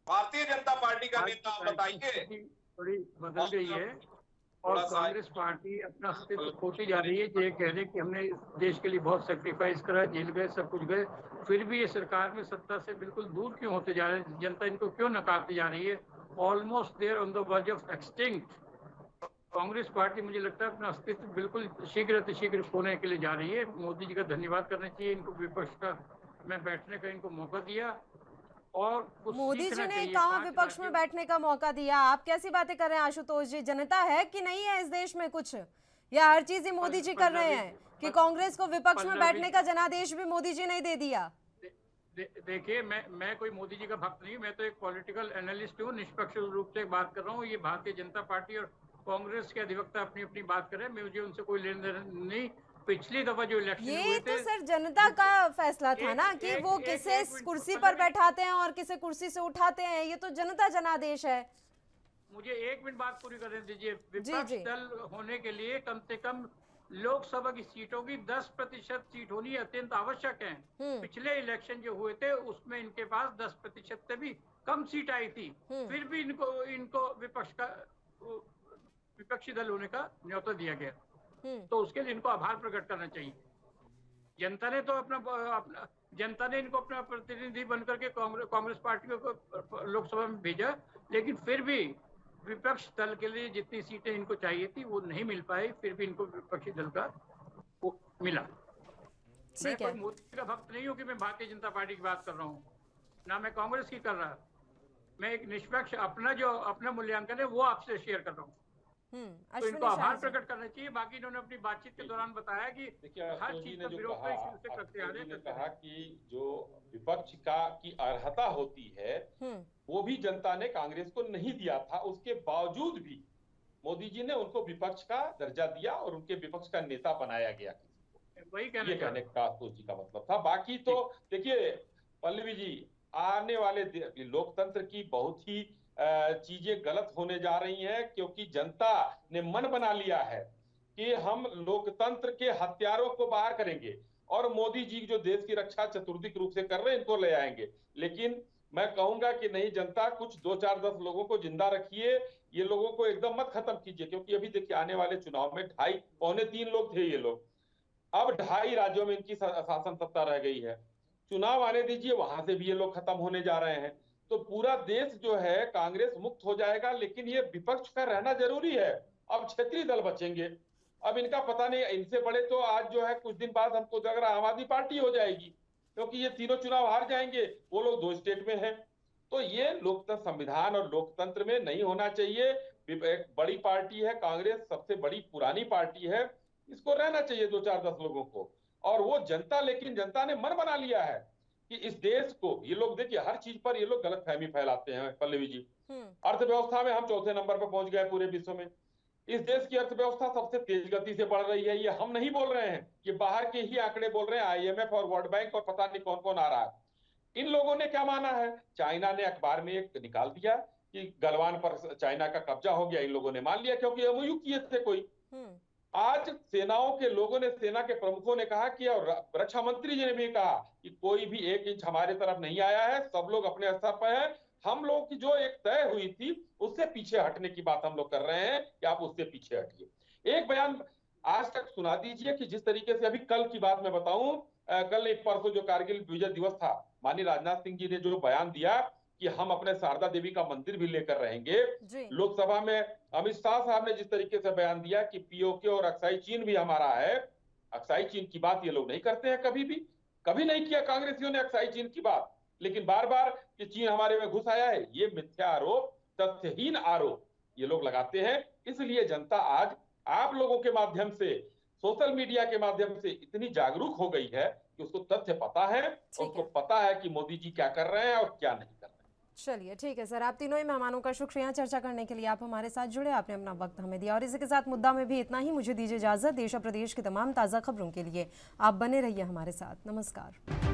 [SPEAKER 4] भारतीय जनता पार्टी का नेता आप बताइए।
[SPEAKER 7] थोड़ी बदल गई है और
[SPEAKER 4] थोड़ा सा
[SPEAKER 7] कांग्रेस पार्टी अपना अस्तित्व खोती जा रही है। ये कह रहे कि हमने देश के लिए बहुत सेक्रीफाइस करा, जेल गए, सब कुछ गए, फिर भी ये सरकार में सत्ता से बिल्कुल दूर क्यों होते जा रहे हैं? जनता इनको क्यों नकारती जा रही है? Almost there on the verge of extinct. Congress party मुझे लगता है अपना अस्तित्व बिल्कुल शीघ्र खोने के लिए जा रही है। मोदी जी का धन्यवाद करना चाहिए, इनको विपक्ष का में बैठने का इनको मौका दिया। और
[SPEAKER 1] मोदी जी ने कहा विपक्ष में बैठने का मौका दिया। आप कैसी बातें कर रहे हैं आशुतोष जी? जनता है कि नहीं है इस देश में कुछ, या हर चीज ही मोदी जी कर रहे हैं कि कांग्रेस को विपक्ष में बैठने का जनादेश भी मोदी जी ने दे दिया?
[SPEAKER 7] देखिए, मैं कोई मोदी जी का भक्त नहीं, मैं तो एक पॉलिटिकल एनालिस्ट हूँ, निष्पक्ष रूप से बात कर रहा हूँ। ये भारतीय जनता पार्टी और कांग्रेस के अधिवक्ता अपनी अपनी बात कर रहे हैं, मुझे उनसे कोई लेन देन नहीं। पिछली दफा जो इलेक्शन हुए
[SPEAKER 1] ये
[SPEAKER 7] थे,
[SPEAKER 1] तो सर जनता का फैसला था ना कि वो किसे कुर्सी पर बैठाते हैं और किसे कुर्सी से उठाते हैं, ये तो जनता जनादेश है।
[SPEAKER 7] मुझे एक मिनट बात पूरी करने दीजिए। विपक्ष दल होने के लिए कम से कम लोकसभा की सीटों की 10% सीट होनी अत्यंत आवश्यक है। पिछले इलेक्शन जो हुए थे उसमें इनके पास 10% से भी कम सीट आई थी, फिर भी इनको विपक्षी दल होने का न्योता दिया गया। तो उसके लिए इनको आभार प्रकट करना चाहिए। जनता ने तो जनता ने इनको अपना प्रतिनिधि बनकर के कांग्रेस पार्टी को लोकसभा में भेजा, लेकिन फिर भी विपक्ष दल के लिए जितनी सीटें इनको चाहिए थी वो नहीं मिल पाई, फिर भी इनको विपक्षी दल का वो मिला। मैं कोई मोदी का भक्त नहीं हूँ कि मैं भारतीय जनता पार्टी की बात कर रहा हूँ, ना मैं कांग्रेस की कर रहा। मैं एक निष्पक्ष अपना मूल्यांकन है वो आपसे शेयर कर रहा हूँ। तो इनको आभार प्रकट करना चाहिए। बाकी इन्होंने अपनी बातचीत के दौरान बताया कि हर चीज का विरोध से करते आ रहे हैं।
[SPEAKER 3] कहा कि जो विपक्ष की अर्हता होती है वो भी जनता ने कांग्रेस को नहीं दिया था, उसके बावजूद भी मोदी जी ने उनको विपक्ष का दर्जा दिया और उनके विपक्ष का नेता बनाया गया।
[SPEAKER 7] वही
[SPEAKER 3] कहने का आशुतोष जी का मतलब था। बाकी तो देखिए पल्लवी जी, आने वाले लोकतंत्र की बहुत ही चीजें गलत होने जा रही हैं, क्योंकि जनता ने मन बना लिया है कि हम लोकतंत्र के हत्यारों को बाहर करेंगे और मोदी जी जो देश की रक्षा चतुर्दिक रूप से कर रहे हैं इनको ले आएंगे। लेकिन मैं कहूंगा कि नहीं, जनता कुछ 2-4-10 लोगों को जिंदा रखिए, ये लोगों को एकदम मत खत्म कीजिए, क्योंकि अभी देखिए आने वाले चुनाव में 2.5-3 लोग थे ये लोग, अब 2.5 राज्यों में इनकी शासन सत्ता रह गई है। चुनाव आने दीजिए, वहां से भी ये लोग खत्म होने जा रहे हैं, तो पूरा देश जो है कांग्रेस मुक्त हो जाएगा। लेकिन ये विपक्ष का रहना जरूरी है। अब क्षेत्रीय दल बचेंगे, अब इनका पता नहीं, इनसे बड़े तो आज जो है कुछ दिन बाद हमको लग रहा है आम आदमी पार्टी हो जाएगी, क्योंकि ये तीनों चुनाव हार जाएंगे, वो लोग 2 स्टेट में है। तो ये लोकतंत्र, संविधान और लोकतंत्र में नहीं होना चाहिए। एक बड़ी पार्टी है कांग्रेस, सबसे बड़ी पुरानी पार्टी है, इसको रहना चाहिए 2-4-10 लोगों को। और वो जनता, लेकिन जनता ने मन बना लिया है कि इस देश को, ये लोग देखिए हर चीज पर ये लोग गलतफहमी फैलाते हैं पल्लवी जी। अर्थव्यवस्था में हम 4थे नंबर पर पहुंच गए पूरे विश्व में। इस देश की अर्थव्यवस्था सबसे तेज गति से बढ़ रही है, ये हम नहीं बोल रहे हैं, ये बाहर के ही आंकड़े बोल रहे हैं, IMF और वर्ल्ड बैंक और पता नहीं कौन कौन आ रहा है। इन लोगों ने क्या माना है, चाइना ने अखबार में एक निकाल दिया कि गलवान पर चाइना का कब्जा हो गया, इन लोगों ने मान लिया क्योंकि एमओयू किए थे कोई। आज सेनाओं के लोगों ने, सेना के प्रमुखों ने कहा कि, और रक्षा मंत्री जी ने भी कहा कि कोई भी 1 इंच हमारे तरफ नहीं आया है, सब लोग अपने स्तर पर है। हम लोग की जो एक तय हुई थी उससे पीछे हटने की बात हम लोग कर रहे हैं कि आप उससे पीछे हटिए। एक बयान आज तक सुना दीजिए कि जिस तरीके से, अभी कल की बात मैं बताऊं, कल एक परसों जो कारगिल विजय दिवस था, माननीय राजनाथ सिंह जी ने जो बयान दिया कि हम अपने शारदा देवी का मंदिर भी लेकर रहेंगे। लोकसभा में अमित शाह साहब ने जिस तरीके से बयान दिया कि पीओके और अक्साई चीन भी हमारा है, अक्साई चीन की बात ये लोग नहीं करते हैं, कभी नहीं किया कांग्रेसियों ने अक्साई चीन की बात, लेकिन बार बार कि चीन हमारे में घुस आया है, ये मिथ्या आरोप, तथ्यहीन आरोप ये लोग लगाते हैं। इसलिए जनता आज आप लोगों के माध्यम से, सोशल मीडिया के माध्यम से इतनी जागरूक हो गई है कि उसको तथ्य पता है, उसको पता है कि मोदी जी क्या कर रहे हैं और क्या नहीं कर रहे हैं।
[SPEAKER 1] चलिए ठीक है सर, आप तीनों ही मेहमानों का शुक्रिया चर्चा करने के लिए, आप हमारे साथ जुड़े, आपने अपना वक्त हमें दिया। और इसी के साथ मुद्दा में भी इतना ही। मुझे दीजिए इजाजत। देश और प्रदेश की तमाम ताज़ा खबरों के लिए आप बने रहिए हमारे साथ। नमस्कार।